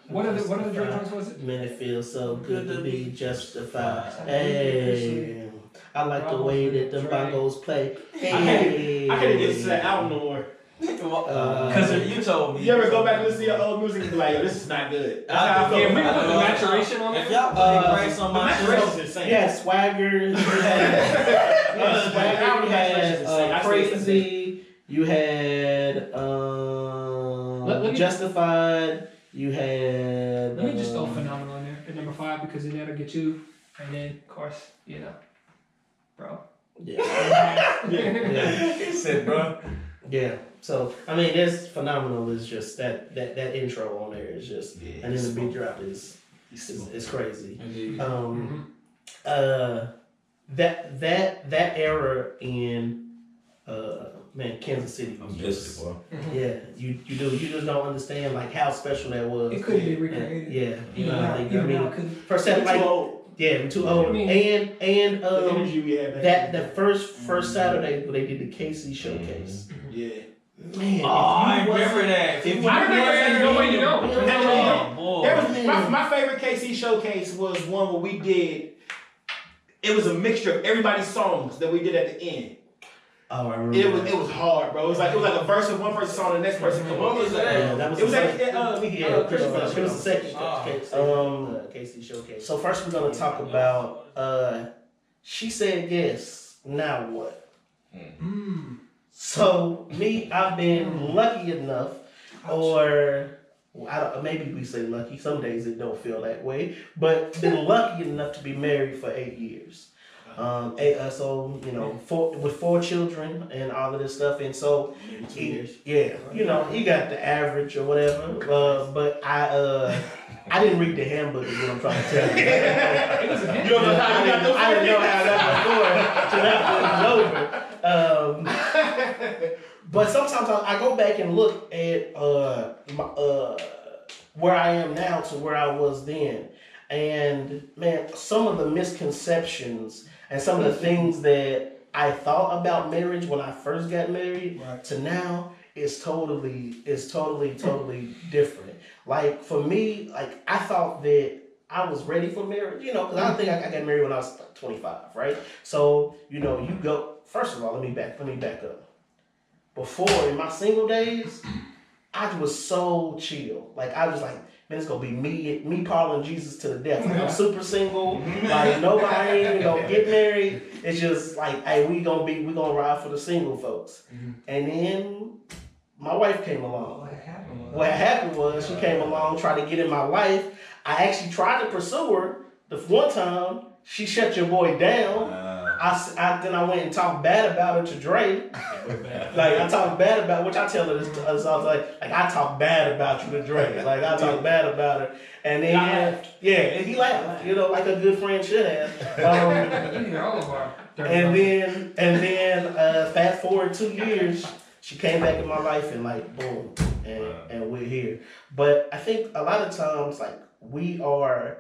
What are the Dre joints was it? Man, it feels so good to be justified. Hey, I like the way that the bongos play. Hey, I couldn't get to that album no more. Because you told me. You ever go back and listen to your old music and be like, yo, this is not good. That's how I felt. Yeah, we put the maturation on If there. y'all play Grace on my Maturation's show, insane. Yeah, Swagger. You had Swagger. You had Crazy. You had Justified. You had. Let me just throw Phenomenal in there at number 5 because that'll get you. And then, of course, bro. Yeah. he said, bro. Yeah. So I mean, this Phenomenal is just that intro on there is just, and then the beat drop is crazy. That era in Kansas City was just, you just don't understand like how special that was. It couldn't be recreated. First time like. Yeah, I'm too old. And the energy we had back the first Saturday when they did the KC showcase. Yeah. Man, I remember that. I remember that. No way you don't. My favorite KC showcase was one where we did. It was a mixture of everybody's songs that we did at the end. Oh, I remember. It was hard, bro. It was like a verse of one person's song, and the next person. What was that? Yeah, that was it was it was the second KC showcase. So first we're gonna talk about She Said Yes. Now what? So me, I've been lucky enough, or maybe we say lucky. Some days it don't feel that way, but been lucky enough to be married for 8 years. So with 4 children and all of this stuff, and so Maybe 2 years. Yeah, he got the average or whatever. But I didn't read the handbook. Is what I'm trying to tell you. You don't know how you got those. I didn't know how that before. So that was over. But sometimes I go back and look at where I am now to where I was then. And man, some of the misconceptions and some of the things that I thought about marriage when I first got married to now is totally different. Like for me, like I thought that I was ready for marriage, because I don't think I got married when I was like 25, right? So, you go, first of all, let me back up. Before, in my single days, I was so chill. Like I was like, man, it's gonna be me, Paul, and Jesus to the death. Like, I'm super single. Like nobody ain't gonna get married. It's just like, hey, we gonna ride for the single folks. And then my wife came along. What happened was she came along, tried to get in my life. I actually tried to pursue her. The one time she shut your boy down. Then I went and talked bad about her to Dre. Like I talked bad about, which I tell her this. I was like I talk bad about you to Dre. Like I talk bad about her, and then and he laughed. Like a good friend should have. And then fast forward 2 years, she came back in my life and like boom, and we're here. But I think a lot of times like we are.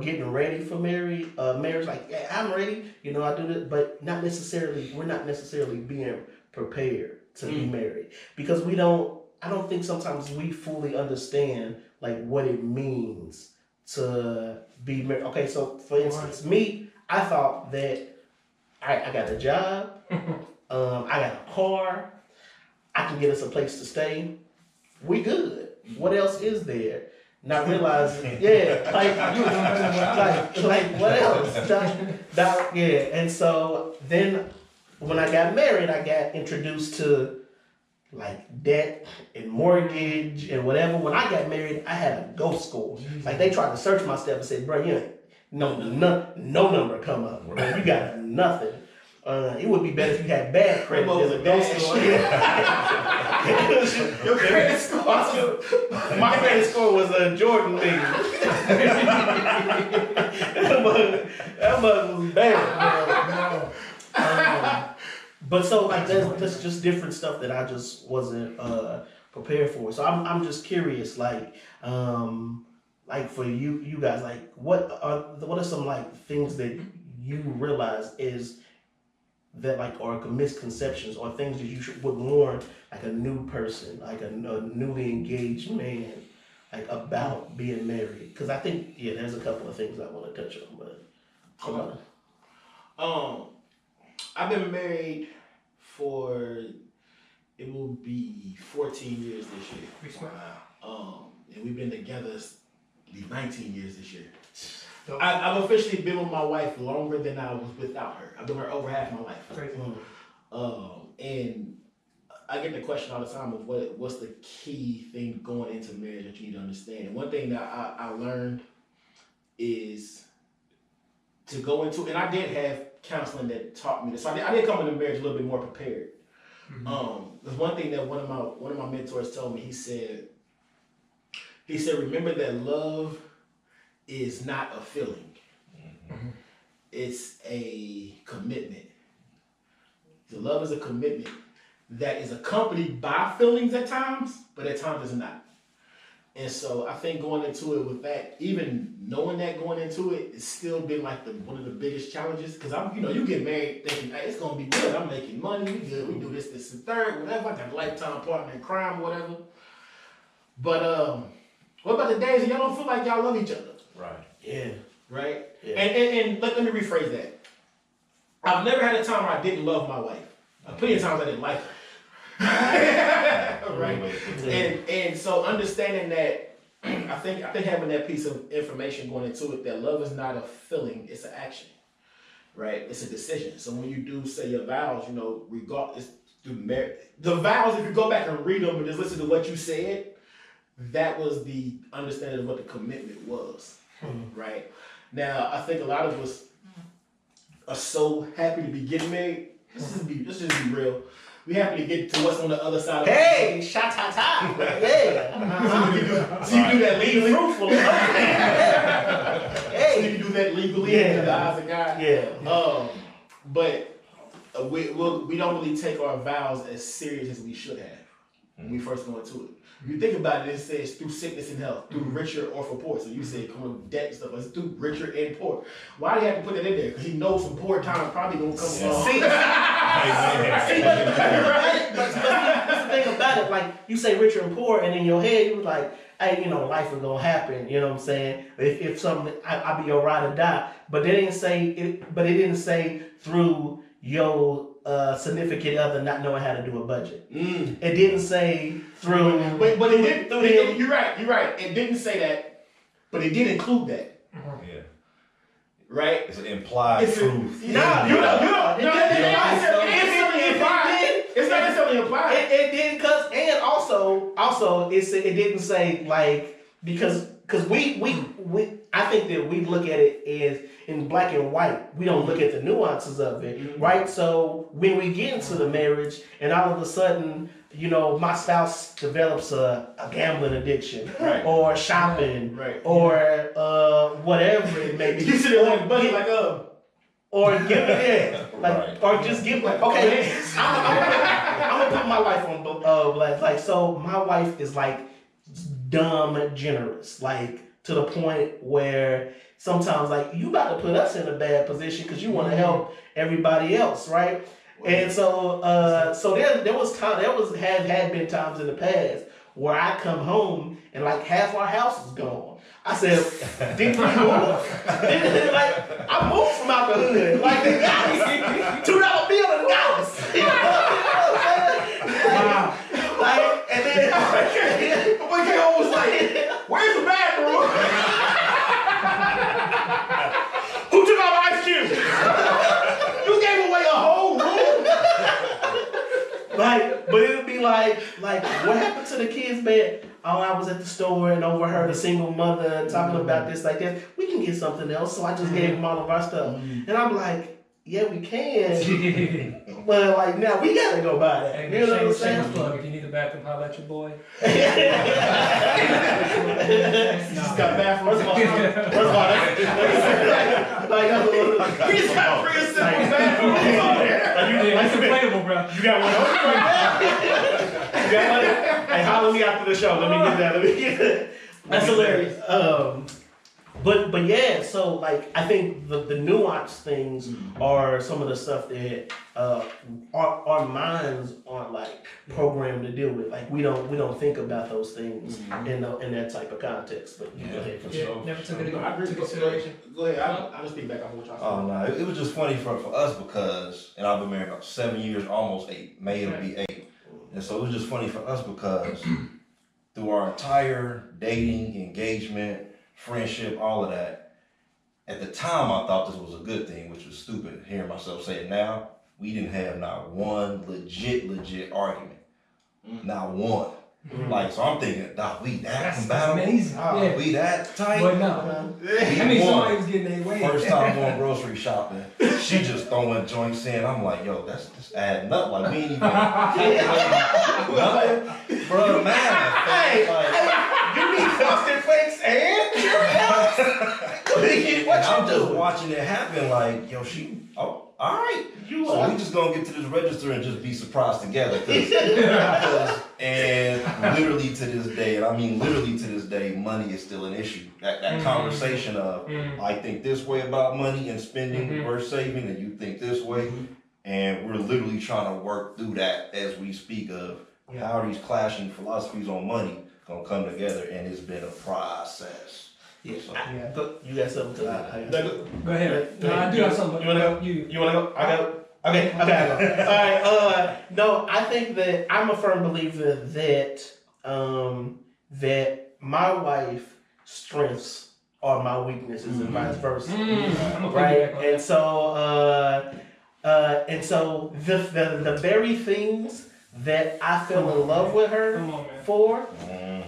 Getting ready for marriage, like, yeah, I'm ready, I do this, but we're not necessarily being prepared to be married because I don't think sometimes we fully understand like what it means to be married. Okay, so for instance, me, I thought that I got a job, I got a car, I can get us a place to stay, we good. What else is there? Not realizing, like what else? And so then when I got married, I got introduced to like debt and mortgage and whatever. When I got married, I had a ghost score. Like they tried to search my stuff and said, bro, you ain't no number come up. Bro. You got nothing. It would be better if you had bad credit than a ghost score. Your credit score. My credit score was a Jordan league. that mug was bad. But so like that's just different stuff that I just wasn't prepared for. So I'm just curious, like for you guys, like what are some like things that you realize is that like are misconceptions or things that you would warn like a new person, like a newly engaged man, like about being married? Because I think there's a couple of things I want to touch on, but I've been married for it will be 14 years this year. And we've been together 19 years this year. I've officially been with my wife longer than I was without her. I've been with her over half my life. And I get the question all the time of what's the key thing going into marriage that you need to understand. And one thing that I learned is to go into, and I did have counseling that taught me this. So I did come into marriage a little bit more prepared. There's one thing that one of my mentors told me. He said, remember that love is not a feeling. It's a commitment. The love is a commitment that is accompanied by feelings at times, but at times it's not. And so I think going into it with that, even knowing that going into it, it's still been like one of the biggest challenges. Because you get married thinking, hey, it's gonna be good. I'm making money. We good. We do this, and third, whatever. I got a lifetime partner in crime, whatever. But what about the days that y'all don't feel like y'all love each other? Right. Yeah. Right? Yeah. And let me rephrase that. I've never had a time where I didn't love my wife. Plenty of times I didn't like her. Right? And so understanding that, I think having that piece of information going into it, that love is not a feeling, it's an action. Right? It's a decision. So when you do say your vows, regardless the vows, if you go back and read them and just listen to what you said, that was the understanding of what the commitment was. Right? Now, I think a lot of us, are so happy to be getting married. Let's just be real. We happy to get to what's on the other side of Hey, sha-ta-ta. Yeah. So you do that legally? Fruitful. So you can do that legally in the eyes of God? Yeah. But we don't really take our vows as serious as we should have when we first go into it. If you think about it, it says through sickness and health, through richer or for poor. So you said come with debt and stuff, but it's through richer and poor. Why do you have to put that in there? Because he knows some poor times probably gonna come along. See, but that's the thing about it. Like you say, richer and poor, and in your head you was like, "Hey, life is gonna happen." You know what I'm saying? If something, I'll be your ride or die. But it didn't say it. But it didn't say through your significant other not knowing how to do a budget. It didn't say through. But it did. You're right. It didn't say that, but it did include that. Yeah. Right? It's an implied truth. It's not necessarily implied. It did and also it didn't say like because we I think that we look at it as in black and white. We don't look at the nuances of it, right? So when we get into the marriage and all of a sudden, my spouse develops a gambling addiction, right, or shopping, right, or whatever it may be. You sit there like buddy or give it in, or just give okay. I'm gonna put my life on black. Like, so my wife is like dumb generous, like to the point where sometimes like you about to put us in a bad position because you want to help everybody else, right? And so there had been times in the past where I come home and like half our house is gone. I said, did we move? Like, I moved from out the hood. Like, the guys, $2 bill in the house. You know what I'm saying? Wow. Like, and then, my kid was like, where's the bathroom? Who took out my ice cube? You gave away a whole room? Like, but it would be like, what happened to the kids' bed? Oh, I was at the store and overheard a single mother talking about this like this. We can get something else, so I just gave them all of our stuff. And I'm like, yeah, we can. But like now we gotta go buy that. Hey, you know what I'm saying? Plug. If you need a bathroom, holler at your boy. Just got bathroom. First of all, we just got a free simple bathroom. It's inflatable, bro. You got one over right there? You got one? Hey, holler me after the show. Let me get that. That's hilarious. But yeah, so like I think the nuanced things are some of the stuff that our minds aren't like programmed to deal with. Like we don't think about those things in that type of context. But go ahead. For sure. Never took it into consideration. Go ahead. I'll just speak back on what y'all said. Oh no, it was just funny for us because, and I've been married about 7 years, almost 8. May it'll be 8, and so it was just funny for us because through our entire dating, engagement, friendship, all of that. At the time, I thought this was a good thing, which was stupid hearing myself say it now. We didn't have not one legit argument. Not one. Like, so I'm thinking, we that compatible? Amazing. We that tight? But no. I mean, somebody was getting their way. First time going grocery shopping, she just throwing joints in. I'm like, yo, that's just adding up. Like, we ain't even nothing. Bro, man. Hey, you need frosted flakes and Cheerios? I'm just watching it happen. Like, yo, all right. So we just gonna get to this register and just be surprised together. And literally to this day, and I mean literally to this day, money is still an issue. That conversation of I think this way about money and spending versus saving, and you think this way, and we're literally trying to work through that as we speak of how these clashing philosophies on money gonna come together, and it's been a process. Yeah. So, you got something to that? Go ahead. No, I do have something. You wanna go? You wanna go? I got. Okay. All right. No, I think that I'm a firm believer that that my wife's strengths are my weaknesses and vice versa. Right. And so the very things that I fell in love with her Come on, man. for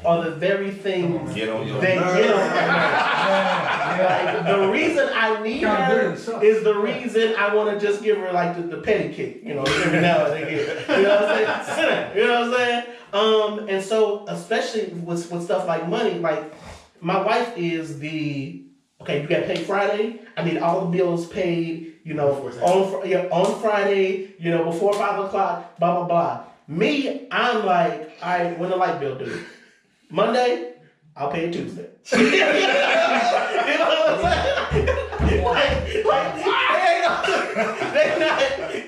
are the very things Get on your that nerves. get on my nerves. Like, the reason I need her is the reason I want to just give her like the petty kick, you know, every now and again. You know what I'm saying? You know what I'm saying? And so, especially with stuff like money, like my wife is okay, you got to pay Friday. I need all the bills paid, you know, on Friday, you know, before 5 o'clock, blah, blah, blah. Me, I'm like, all right, when the light bill due? Monday, I'll pay it Tuesday. You know what I'm saying?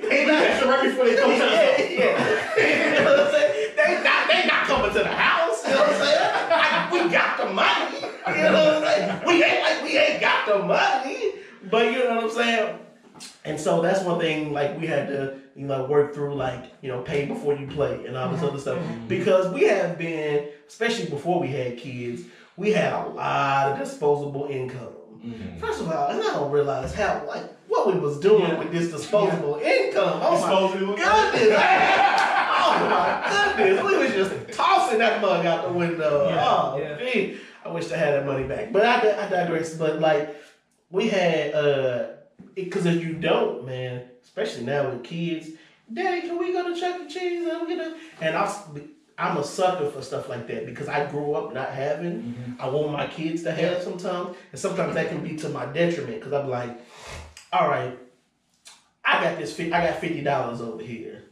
They not right before they come to the house. You know what I'm saying? They not coming to the house. You know what I'm saying? We got the money. You know what I'm saying? We ain't like we ain't got the money. But you know what I'm saying? And so that's one thing, like, we had to, you know, work through, like, you know, pay before you play and all this other stuff. Because we have been, especially before we had kids, we had a lot of disposable income. First of all, and I don't realize how, like, what we was doing with this disposable income. Oh my goodness. Oh my goodness. We was just tossing that mug out the window. Gee, I wish I had that money back. But I digress. But, like, we had, because if you don't, man, especially now with kids, Daddy, can we go to Chuck E. Cheese? And I'm a sucker for stuff like that because I grew up not having. I want my kids to have sometimes. And sometimes that can be to my detriment because I'm like, all right, I got $50 over here.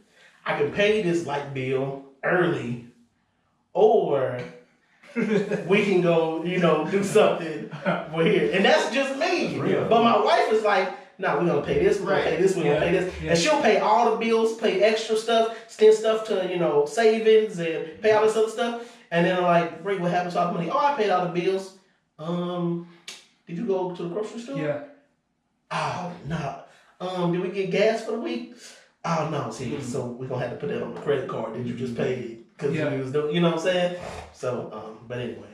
I can pay this light bill early, or we can go, you know, do something over here. And that's just me. But my wife is like, no, we're going to pay this, we're going to pay this, we're going to pay this. And she'll pay all the bills, pay extra stuff, send stuff to, you know, savings and pay all this other stuff. And then I'm like, Ray, what happens to all the money? Oh, I paid all the bills. Did you go to the grocery store? Yeah. Oh, no. Did we get gas for the week? Oh, no. See, so we're going to have to put that on the credit card that you just paid. Because we was doing, you know what I'm saying? So, but anyway.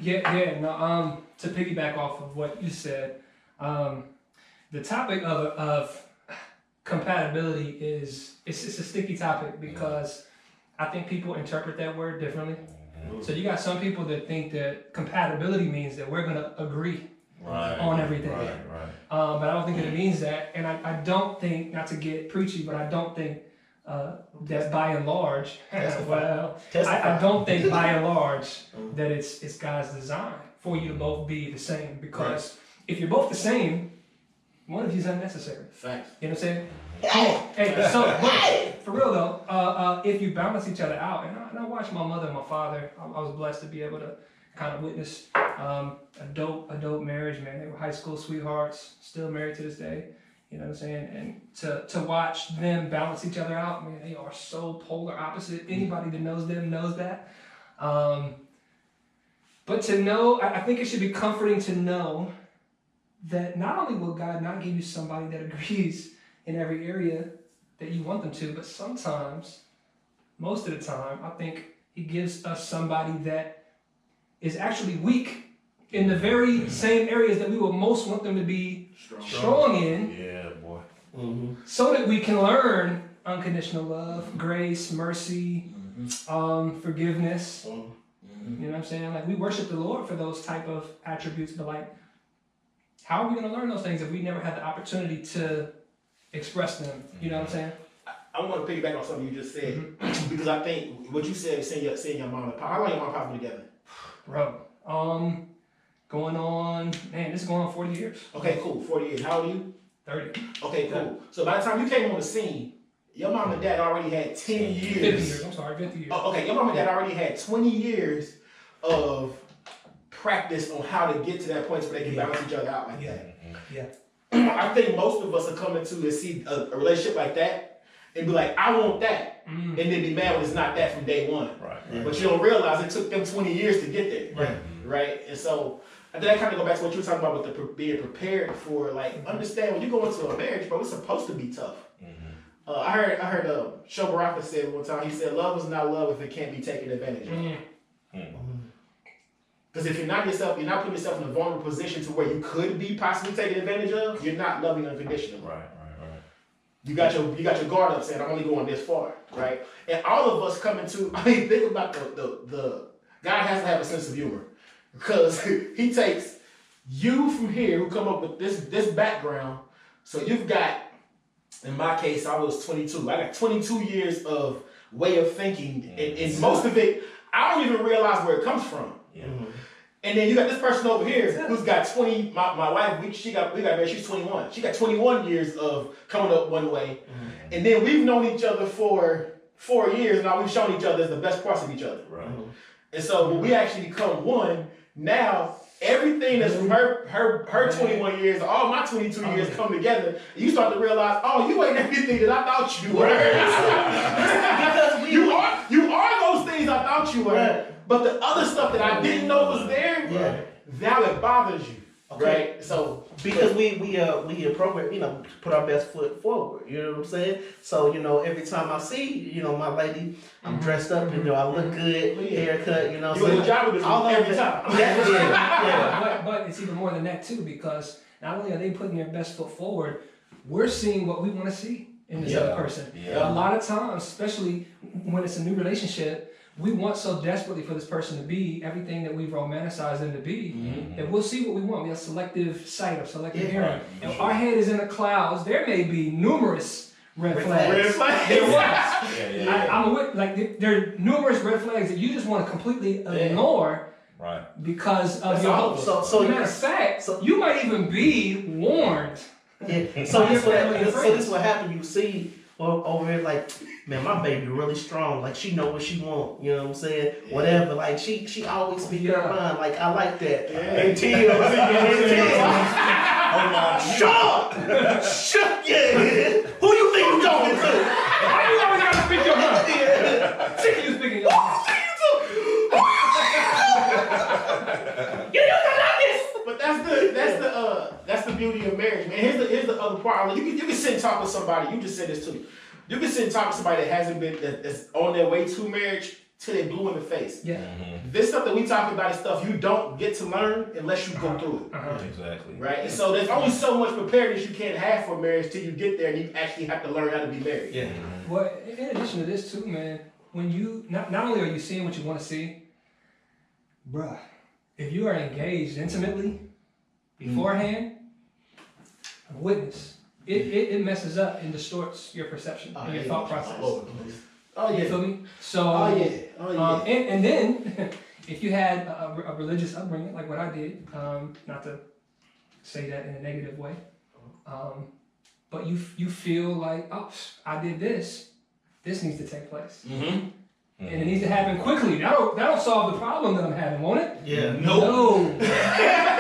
No, to piggyback off of what you said, the topic of compatibility it's a sticky topic because I think people interpret that word differently. So you got some people that think that compatibility means that we're going to agree on everything. But I don't think that it means that. And I don't think, not to get preachy, but I don't think that by and large, I don't think by and large that it's God's design for you to both be the same. Because if you're both the same, one of you is unnecessary. Facts. You know what I'm saying? Hey, so for real though, if you balance each other out, and I watched my mother and my father, I was blessed to be able to kind of witness a dope marriage, man. They were high school sweethearts, still married to this day. You know what I'm saying? And to watch them balance each other out, man, they are so polar opposite. Anybody that knows them knows that. But to know, I think it should be comforting to know that not only will God not give you somebody that agrees in every area that you want them to, but sometimes, most of the time, I think He gives us somebody that is actually weak in the very same areas that we would most want them to be strong in. Yeah, boy. So that we can learn unconditional love, grace, mercy, forgiveness. You know what I'm saying? Like, we worship the Lord for those type of attributes, but like, how are we going to learn those things if we never had the opportunity to express them? You know what I'm saying? I want to piggyback on something you just said because I think what you said is seeing your mom and pop. How long your mom and pop been together? Bro, going on, man, this is going on 40 years. Okay, cool. 40 years. How old are you? 30. Okay, cool. So by the time you came on the scene, your mom and dad already had 10 years. 50 years, I'm sorry, 50 years. Oh, okay, your mom and dad already had 20 years of practice on how to get to that point so they can balance each other out like that. I think most of us are coming to and see a relationship like that and be like, I want that. And then be mad when it's not that from day one. Right. But you don't realize it took them 20 years to get there. Right? And so I think that kind of go back to what you were talking about with the being prepared for, like, understand when you go into a marriage, bro, it's supposed to be tough. I heard Sho Baraka said one time, he said, love is not love if it can't be taken advantage of. Because if you're not putting yourself in a vulnerable position to where you could be possibly taken advantage of, you're not loving unconditionally. Right. You got your guard up saying, I'm only going this far, right? And all of us coming to, think about the guy has to have a sense of humor. Because he takes you from here who come up with this background. So you've got, in my case, I was 22. I got 22 years of way of thinking. And most of it, I don't even realize where it comes from. Yeah. And then you got this person over here who's got 20, my wife, we got married, she's 21. She got 21 years of coming up one way. Mm-hmm. And then we've known each other for 4 years, and now we've shown each other the best parts of each other. Right. Mm-hmm. And so when we actually become one, now everything that's from her 21 years, all my 22 years come together, you start to realize, oh, you ain't everything that I thought you were. Because you are those things I thought you were. But the other stuff that I didn't know was there, now it bothers you, right? So because we appropriate, put our best foot forward. You know what I'm saying? So every time I see my lady, I'm dressed up, I look good, haircut, You do a good job with this every time. Yeah. But it's even more than that too, because not only are they putting their best foot forward, we're seeing what we want to see in this other person. Yeah. A lot of times, especially when it's a new relationship, we want so desperately for this person to be everything that we've romanticized them to be, that we'll see what we want. We have selective sight or selective hearing. And our head is in the clouds. There may be numerous red flags. Red flags. There was. I'm with, there are numerous red flags that you just want to completely ignore because of your hopes. So matter of fact, you might even be warned. Yeah. So this is what happened. You see over here, like, man, my baby really strong. Like, she know what she want. You know what I'm saying? Yeah. Whatever. Like, she always speak her mind. Like, I like that. Until hold on. Shut. Yeah. Who you think you talking to? Why you always gotta speak your mind? Sick of you speaking your mind. But that's the beauty of marriage, man. Here's the other part. You can sit and talk with somebody. You just said this too. You can sit and talk to somebody that hasn't been that's on their way to marriage till they blue in the face. Yeah. Mm-hmm. This stuff that we talk about is stuff you don't get to learn unless you go through it. Exactly. Right. And so there's only so much preparedness you can't have for marriage till you get there and you actually have to learn how to be married. Yeah. Well, in addition to this too, man, when you not only are you seeing what you want to see, bruh, if you are engaged intimately beforehand, witness. It messes up and distorts your perception and your thought process. You feel me? So, and then if you had a religious upbringing like what I did, not to say that in a negative way, but you feel like, oh, I did this. This needs to take place. Mm-hmm. And it needs to happen quickly. That'll solve the problem that I'm having, won't it? Yeah. No.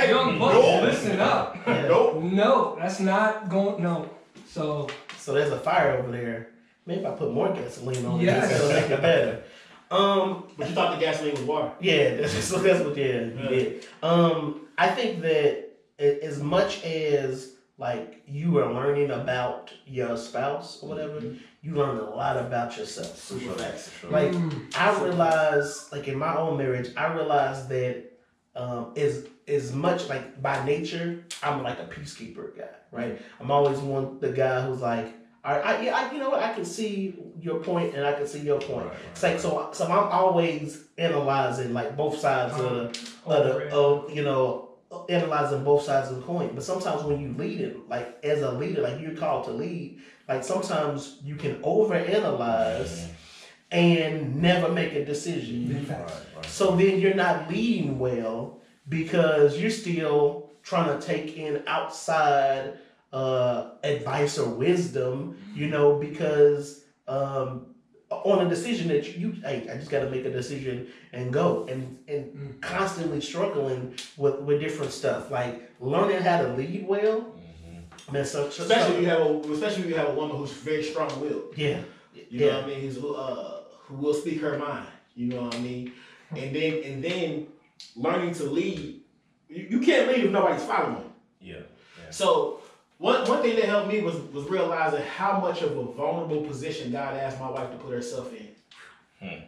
Young bucks, listen up. No, that's not going. No. So there's a fire over there. Maybe I put more gasoline on it. That'll make it better. But you thought the gasoline was water. Yeah, that's what you did. I think that as much as like you are learning about your spouse or whatever, you learn a lot about yourself. Super fast. Like I realized, like in my own marriage, I realized that as much like by nature, I'm like a peacekeeper guy, right? I'm always the guy who's like, all right, you know what? I can see your point and I can see your point. Right. It's like so I'm always analyzing like both sides analyzing both sides of the coin. But sometimes when you lead it, like as a leader, like you're called to lead, like sometimes you can overanalyze and never make a decision. Right. So then you're not leading well because you're still trying to take in outside advice or wisdom, because on a decision that I just got to make a decision and go, and constantly struggling with different stuff, like learning how to lead well. Man, especially if you have a woman who's very strong-willed. Yeah, you know what I mean. Who will speak her mind. You know what I mean. And then learning to lead. You can't lead if nobody's following. Yeah. So one thing that helped me was realizing how much of a vulnerable position God asked my wife to put herself in,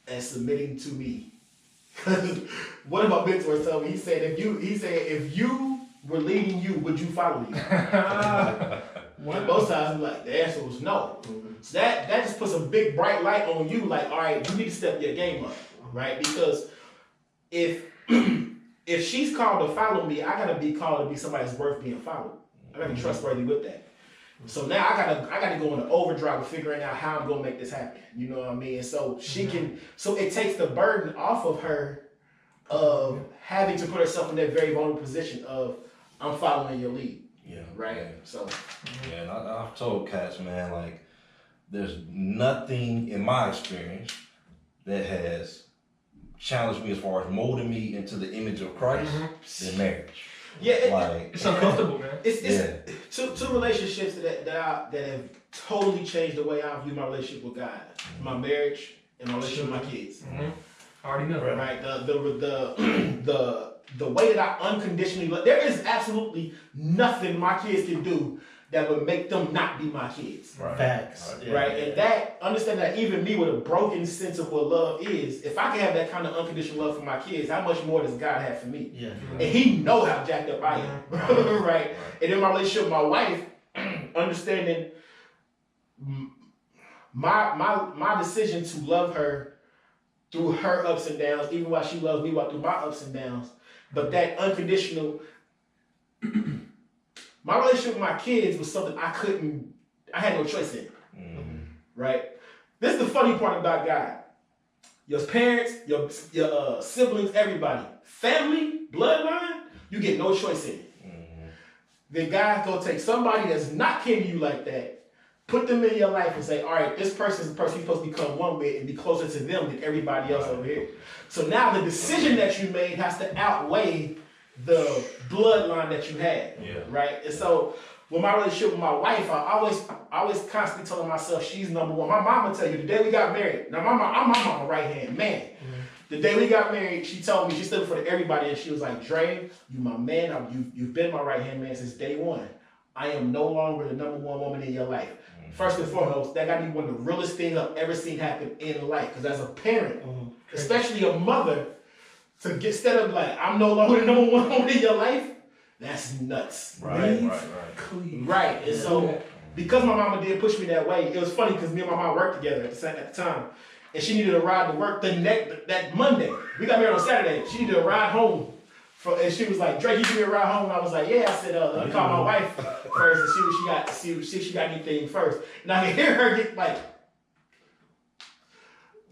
and submitting to me. Because one of my mentors told me, he said, if you were leading you, would you follow you? And both sides were like, the answer was no. So that just puts a big bright light on you, like, all right, you need to step your game up, right? Because if she's called to follow me, I gotta be called to be somebody that's worth being followed. I gotta be trustworthy with that. So now I gotta go into overdrive of figuring out how I'm gonna make this happen. You know what I mean? And so she can, so it takes the burden off of her of having to put herself in that very vulnerable position of, I'm following your lead. Yeah. Right. Yeah. So. Yeah, and I've told cats, man, like, there's nothing in my experience that has challenged me as far as molding me into the image of Christ than marriage. Yeah, it's uncomfortable, man. It's two relationships that have totally changed the way I view my relationship with God, my marriage, and my relationship with my kids. I already know. Right. The way that I unconditionally love, there is absolutely nothing my kids can do that would make them not be my kids. Right. Facts. Right. And that, understand that even me with a broken sense of what love is, if I can have that kind of unconditional love for my kids, how much more does God have for me? Yeah. And he know how jacked up I am. Right. And in my relationship with my wife, understanding my decision to love her through her ups and downs, even while she loves me through my ups and downs. But that unconditional, my relationship with my kids was something I had no choice in. Right? This is the funny part about God. Your parents, your siblings, everybody, family, bloodline, you get no choice in it. Then God gonna take somebody that's not kin to you like that, put them in your life and say, all right, this person is the person you're supposed to become one with and be closer to them than everybody else over here. So now the decision that you made has to outweigh the bloodline that you had. Right? And so with my relationship with my wife, I always constantly telling myself she's number one. My mama tell you the day we got married. Now I'm my mama right hand man. The day we got married, she told me, she stood for everybody, and she was like, Dre, you my man, you've been my right hand man since day one. I am no longer the number one woman in your life. First and foremost, that got to be one of the realest things I've ever seen happen in life. Because as a parent, especially a mother, to get instead of like, I'm no longer the number one woman in your life, that's nuts. Right. Right. And so, because my mama did push me that way, it was funny because me and my mom worked together at the time. And she needed a ride to work that Monday. We got married on Saturday. She needed a ride home. And she was like, Drake, you give me a ride home? And I was like, yeah. I said, let me call my wife first and see what she got, see if she got anything first. And I can hear her get like,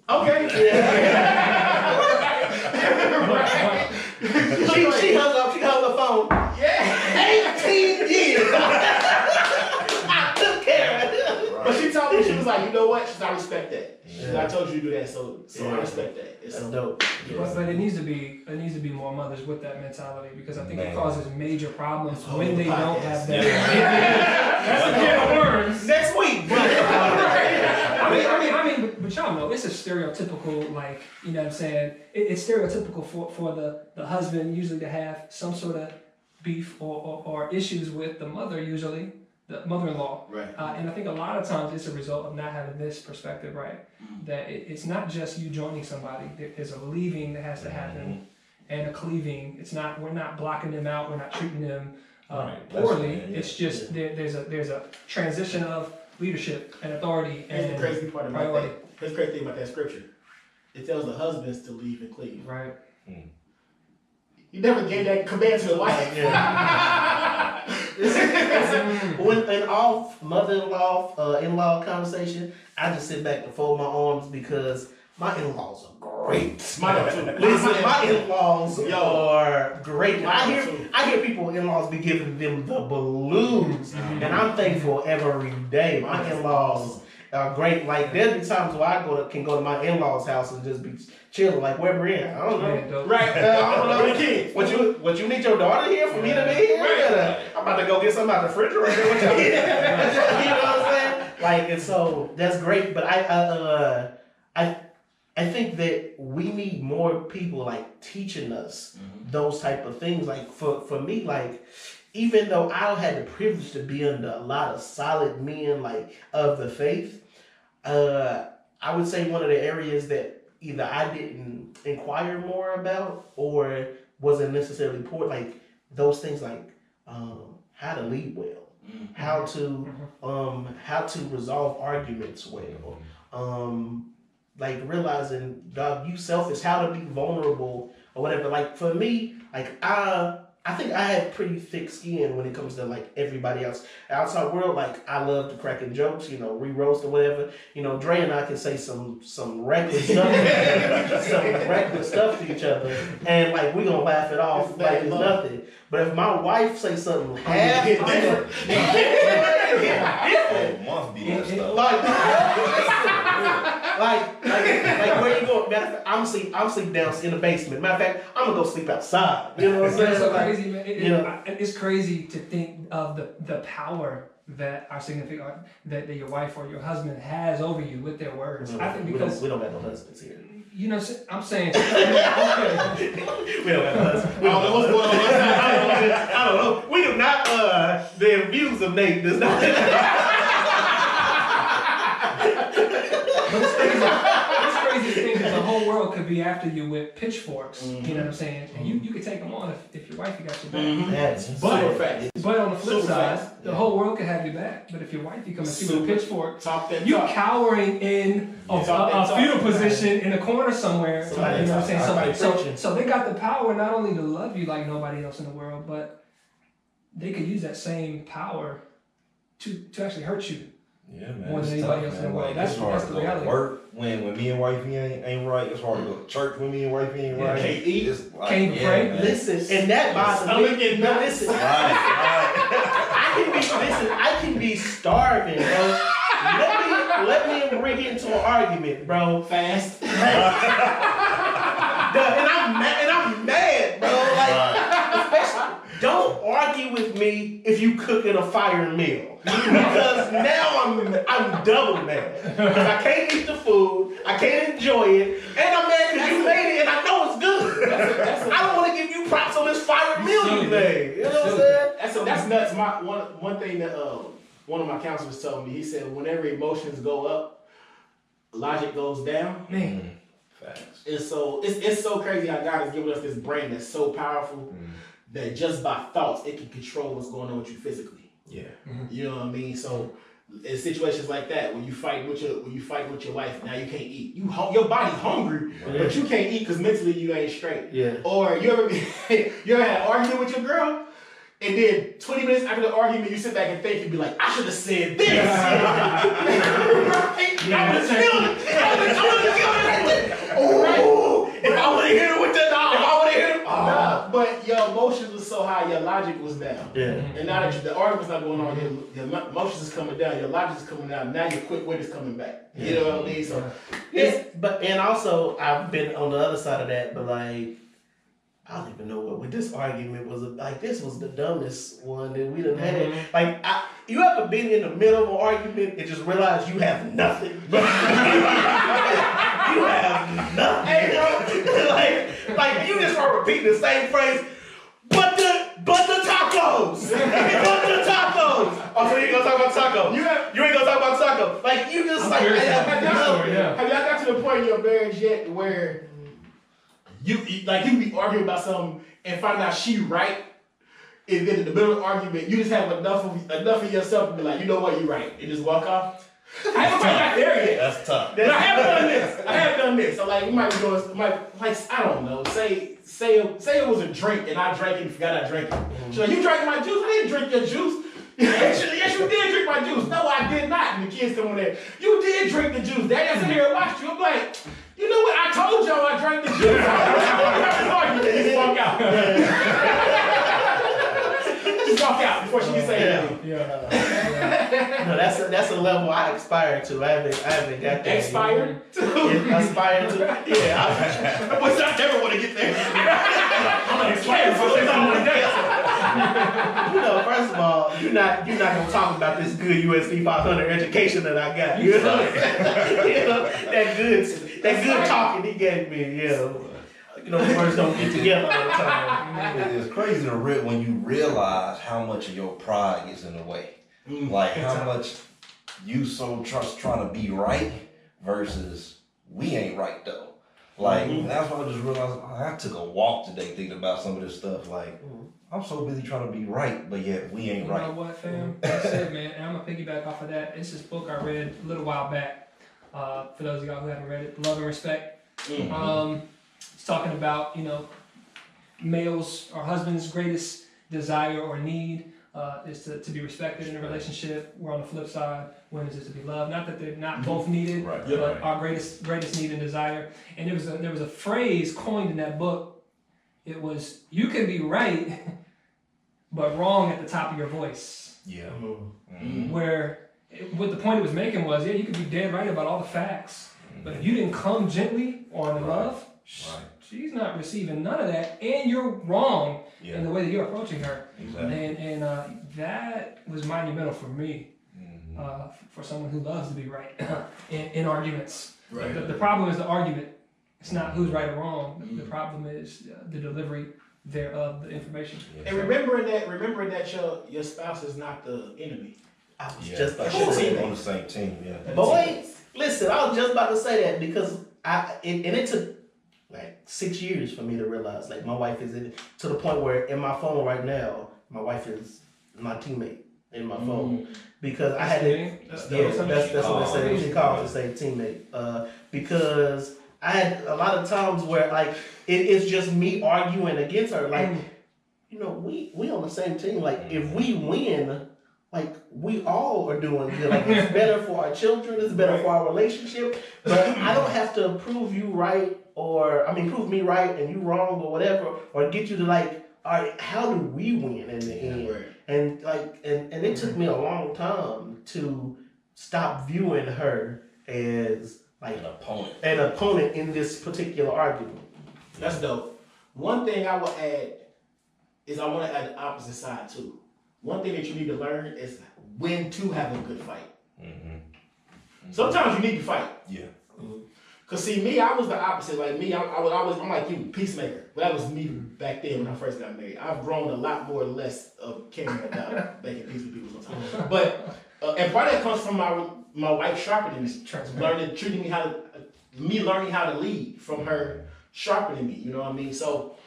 okay. Right. She hung the phone. Yeah. 18 years. I took care of it. But she told me, she was like, you know what? She's I respect that. I told you to do that, so I respect that. That's dope. But it needs to be more mothers with that mentality, because I think it causes major problems when they don't have that. That's a can of worms. Next week. I mean, but y'all know it's a stereotypical, like, you know what I'm saying? It's stereotypical for the husband usually to have some sort of beef or issues with the mother, usually the mother-in-law. Right. And I think a lot of times it's a result of not having this perspective, right? That it's not just you joining somebody. There's a leaving that has to happen and a cleaving. We're not blocking them out. We're not treating them poorly. It's just there's a transition of leadership and authority and the crazy part about priority. that. That's the crazy thing about that scripture. It tells the husbands to leave and cleave. Right. He never gave that command to the wife. When in all mother-in-law, in-law conversation, I just sit back and fold my arms because my in-laws are great. Listen, My in-laws are great. I hear people in-laws be giving them the balloons, and I'm thankful every day. My in-laws are great. Like there'll be times where I can go to my in-laws' house and just be chilling, like where we're in. I don't know. Right. I don't know. Kids. What you need your daughter here for me to be here? Right. I'm about to go get something out the refrigerator. What you You know what I'm saying? Like, and so that's great. But I think that we need more people like teaching us those type of things. Like for me, like even though I had the privilege to be under a lot of solid men like of the faith, I would say one of the areas that either I didn't inquire more about or wasn't necessarily poor, like those things like how to lead well. how to resolve arguments well. Like realizing, dog, you selfish, how to be vulnerable or whatever. Like for me, like I think I have pretty thick skin when it comes to like everybody else. Outside world, like I love to cracking jokes, re-roast or whatever. Dre and I can say some reckless stuff, to each other, and like we gonna laugh it off like it's nothing. But if my wife say something half different, like where you going? Matter of fact, I'm sleep down in the basement. Matter of fact, I'm gonna go sleep outside. You know what I'm saying? It's so crazy, man. It's crazy to think of the power that our significant that your wife or your husband has over you with their words. I think because we don't have no husbands here. I'm saying. We don't have no husbands. I don't know what's going on. I don't know. We do not. The views of Nate does not. But it's crazy to think that the whole world could be after you with pitchforks. You know what I'm saying? And you could take them on if your wife got your back. That's but on the flip side, the whole world could have your back. But if your wife comes at you with a pitchfork, you cowering in a fetal position in a corner somewhere. You know what I'm saying? So they got the power not only to love you like nobody else in the world, but they could use that same power to actually hurt you. Yeah, man. More than anybody else in the world. That's the reality. Work when me and wifey ain't right. It's hard to go to church when me and wifey ain't right. Can't eat. Can't even pray. Man. Listen, and that bothers me. No, listen. Right. I can be starving, bro. Let me bring it into an argument, bro. Fast. And I'm mad, bro. Like, especially, don't argue with me if you cooking a fire meal. Because now I'm double mad. Because I can't eat the food, I can't enjoy it, and I'm mad because you made it and I know it's good. I don't want to give you props on this fire meal you made. You know what I'm saying? That's nuts. One thing that one of my counselors told me, he said whenever emotions go up, logic goes down. Man. Facts. And so it's so crazy how God has given us this brain that's so powerful that just by thoughts it can control what's going on with you physically. Yeah. You know what I mean? So in situations like that, when you fight with your wife, now you can't eat. Your body's hungry, but you can't eat because mentally you ain't straight. Yeah. Or you ever had an argument with your girl, and then 20 minutes after the argument, you sit back and think, you'd be like, I should have said this. If I would have hit her with that, but your emotions was so high, your logic was down. Yeah. And now that the argument's not going on, your emotions is coming down, your logic is coming down. Now your quick wit is coming back. You know what I mean? So and also I've been on the other side of that, but like I don't even know what this argument was. Like this was the dumbest one that we done had. Like you ever been in the middle of an argument and just realize you have nothing? You have nothing. Hey, bro. like you just are repeating the same phrase. But the tacos. But the tacos. Oh, so you ain't gonna talk about tacos. You ain't gonna talk about tacos. Like you just have y'all got to the point in your marriage yet where you be arguing about something and find out she right, and then in the middle of the argument you just have enough of yourself to be like, you know what, you right, and just walk off. I haven't got there yet. That's tough. But I have done this. So like we might be doing I don't know. Say it was a drink and I drank it and forgot I drank it. She's like, you drank my juice? I didn't drink your juice. Yes, you did drink my juice. No, I did not. And the kids come on there. You did drink the juice. Daddy, I sit here and watched you. I'm like, you know what? I told y'all I drank the juice. Just walk out. Just walk out before she can say anything. No, that's a level I aspire to. I haven't got that. Expired? Aspire to. Yeah. I never want to get there. I'm gonna explain first of all, you're not gonna talk about this good USD 500 education that I got. You know? that good talking he gave me. Words don't get together all the time. It's crazy when you realize how much of your pride gets in the way. Like how much you so trying to be right versus we ain't right though. Like that's why I just realized I took a walk today thinking about some of this stuff. Like I'm so busy trying to be right, but yet we ain't You right. know what, fam? That's it, man. And I'm gonna piggyback off of that. It's this book I read a little while back. For those of y'all who haven't read it, Love and Respect. It's talking about, you know, males or husbands' greatest desire or need is to be respected in a relationship. We're on the flip side, women's is to be loved. Not that they're not both needed, but our greatest need and desire. And there was a phrase coined in that book. It was, you can be right, but wrong at the top of your voice. Yeah. Where what the point it was making was, yeah, you could be dead right about all the facts, but if you didn't come gently on the love, she's not receiving none of that, and you're wrong in the way that you're approaching her. Exactly. And that was monumental for me, for someone who loves to be right in arguments. Right. The problem is the argument. It's not who's right or wrong. The problem is the delivery thereof, the information. And remembering that your spouse is not the enemy. I was just about to on say that. the same team, yeah. Boy, listen, I was just about to say that because it took like 6 years for me to realize, like, my wife is to the point where in my phone right now, my wife is my teammate in my phone because I had to. That's what they say. She calls to say teammate because I had a lot of times where like it's just me arguing against her. Like, you know, we on the same team. Like, if we win, like, we all are doing good. Like, it's better for our children. It's better for our relationship. But I don't have to prove you right prove me right and you wrong or whatever, or get you to like, all right, how do we win in the end? Right. And like, and it took me a long time to stop viewing her as like an opponent in this particular argument. That's dope. One thing I will add is I want to add the opposite side too. One thing that you need to learn is when to have a good fight. Sometimes you need to fight. Yeah. Cause see, me, I was the opposite. Like me, I'm like you, peacemaker. But that was me back then when I first got married. I've grown a lot more or less of caring about making peace with people sometimes. But and part of that comes from my wife sharpening me, learning how to lead from her sharpening me. You know what I mean? So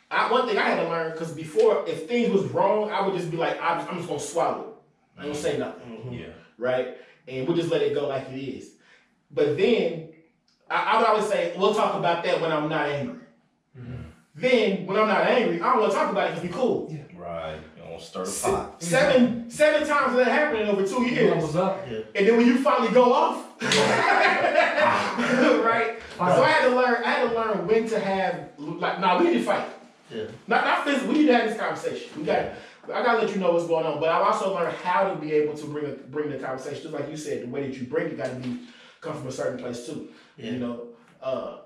one thing I had to learn, because before, if things was wrong, I would just be like, I'm just gonna swallow it. I ain't gonna say nothing. Yeah. Right? And we'll just let it go like it is. But then I would always say, we'll talk about that when I'm not angry. Then, when I'm not angry, I don't want to talk about it because we cool. Yeah. Right. You don't stir the pot. Seven times that happened in over 2 years. Up. Yeah. And then when you finally go off, right? So I had to learn when to have, like, we need to fight. Yeah. Not physically, we need to have this conversation. I gotta let you know what's going on. But I've also learned how to be able to bring the conversation. Just like you said, the way that you bring it gotta come from a certain place too. Yeah. You know,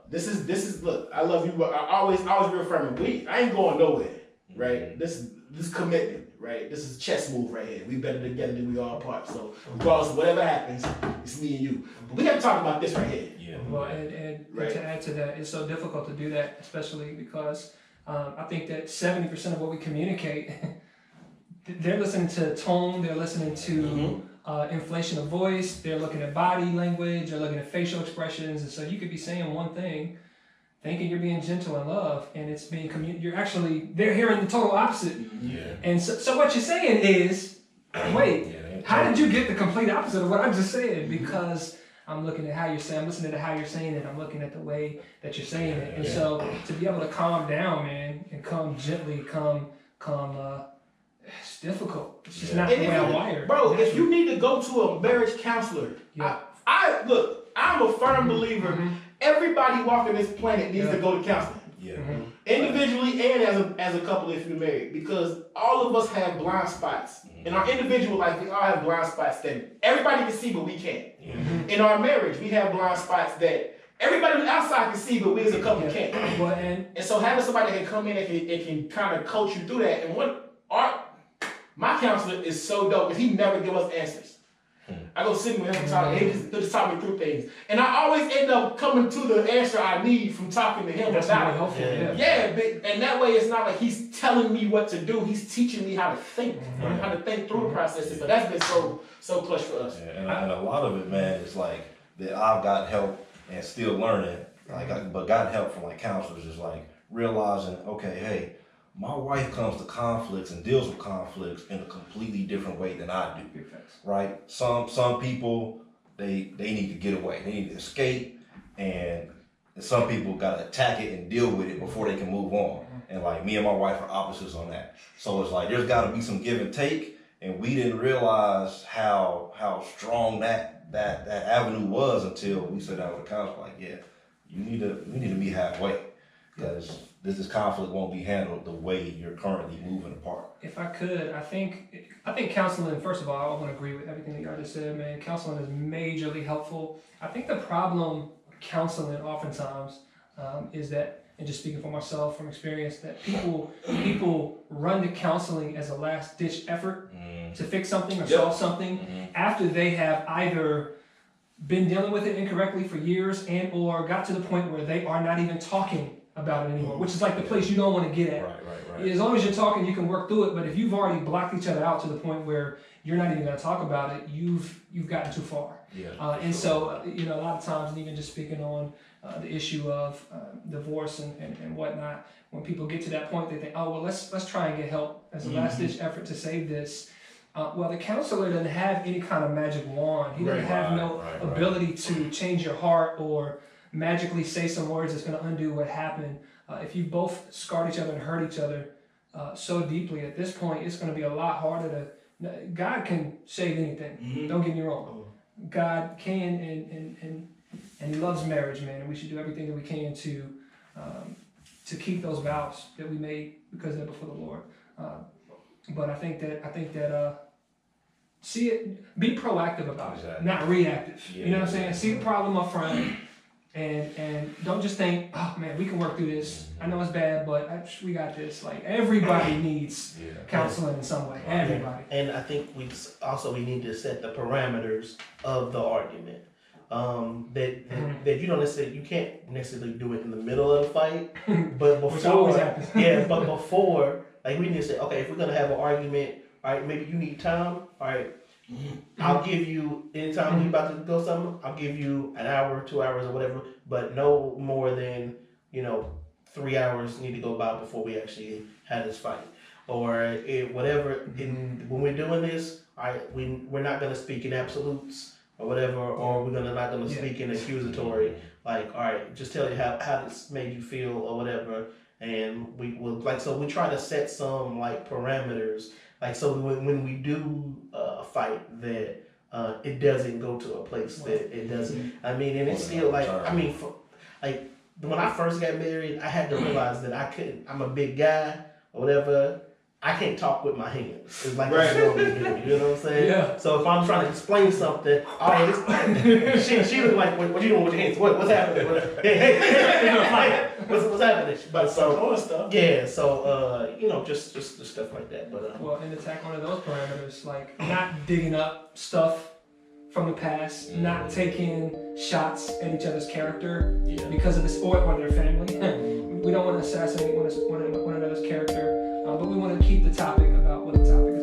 this is look, I love you, but I always reaffirm it. I ain't going nowhere, right? This commitment, right? This is a chess move right here. We better together than we are apart. So regardless of whatever happens, it's me and you. But we have to talk about this right here. Yeah. Well, and to add to that, it's so difficult to do that, especially because I think that 70% of what we communicate, they're listening to tone, they're listening to inflation of voice, they're looking at body language, they're looking at facial expressions, and so you could be saying one thing, thinking you're being gentle and love, and it's being they're hearing the total opposite. Yeah. And so what you're saying is, wait, how did you get the complete opposite of what I just said? Because I'm looking at how you're saying, I'm listening to how you're saying it, I'm looking at the way that you're saying it. And so to be able to calm down, man, and come gently, it's difficult. It's just not the way I'm wired. Bro, if you need to go to a marriage counselor, I'm a firm believer. Everybody walking this planet needs to go to counseling. Yeah. Individually and as a couple if you're married. Because all of us have blind spots. In our individual life, we all have blind spots that everybody can see, but we can't. In our marriage, we have blind spots that everybody on the outside can see, but we as a couple can't. And so having somebody that can come in and can kind of coach you through that. And my counselor is so dope because he never give us answers. I go sit with him and talk, and he'll just talk me through things. And I always end up coming to the answer I need from talking to him. That's about really helpful. And that way it's not like he's telling me what to do. He's teaching me how to think, how to think through the processes. So that's been so clutch for us. Yeah, and a lot of it, man, is like that I've got help and still learning. But got help from like counselors is like realizing, okay, hey, my wife comes to conflicts and deals with conflicts in a completely different way than I do. Right? Some people they need to get away. They need to escape, and some people gotta attack it and deal with it before they can move on. And like me and my wife are opposites on that. So it's like there's gotta be some give and take, and we didn't realize how strong that avenue was until we sat down with the council like, yeah, we need to be halfway. Because this conflict won't be handled the way you're currently moving apart. If I could, I think counseling, first of all, I want to agree with everything that y'all just said, man. Counseling is majorly helpful. I think the problem with counseling oftentimes is that, and just speaking for myself from experience, that people run to counseling as a last-ditch effort to fix something or solve something after they have either been dealing with it incorrectly for years and or got to the point where they are not even talking about it anymore, which is like the place you don't want to get at. Right. As long as you're talking, you can work through it, but if you've already blocked each other out to the point where you're not even going to talk about it, you've gotten too far. So, you know, a lot of times, and even just speaking on the issue of divorce and whatnot, when people get to that point, they think, oh, well, let's try and get help as a last-ditch effort to save this. Well, the counselor doesn't have any kind of magic wand. He doesn't have no ability to change your heart or magically say some words that's going to undo what happened. If you both scarred each other and hurt each other so deeply, at this point, it's going to be a lot harder to. God can save anything. Don't get me wrong. God can, and He loves marriage, man. And we should do everything that we can to keep those vows that we made because they're before the Lord. But I think that see it, be proactive about it, not reactive. You know what I'm saying? See the problem up front. And don't just think, oh man, we can work through this. I know it's bad, but we got this. Like everybody needs counseling in some way. Everybody. And I think we need to set the parameters of the argument. That you don't necessarily, you can't necessarily do it in the middle of the fight, but before, which always happens. but before, like we need to say, okay, if we're gonna have an argument, all right, maybe you need time, all right. I'll give you, anytime you're about to go something, I'll give you an hour, 2 hours or whatever, but no more than, 3 hours need to go by before we actually have this fight. Or whatever, when we're doing this, all right, we're not going to speak in absolutes or whatever, or we're not going to speak in accusatory, like, all right, just tell you how this made you feel or whatever. And we will, so we try to set some like parameters. Like, so when we do fight, that it doesn't go to a place that it doesn't. I mean, and it's still like, I mean, when I first got married, I had to realize that I'm a big guy or whatever. I can't talk with my hands. It's like I normally do. You know what I'm saying? Yeah. So if I'm trying to explain something, she was like, "What you doing with your hands? What's happening? What's happening?" But so just stuff like that. But well, and to tack one of those parameters, like not digging up stuff from the past, not taking shots at each other's character because of this or their family. We don't want to assassinate one another's character, but we want to keep the topic about what the topic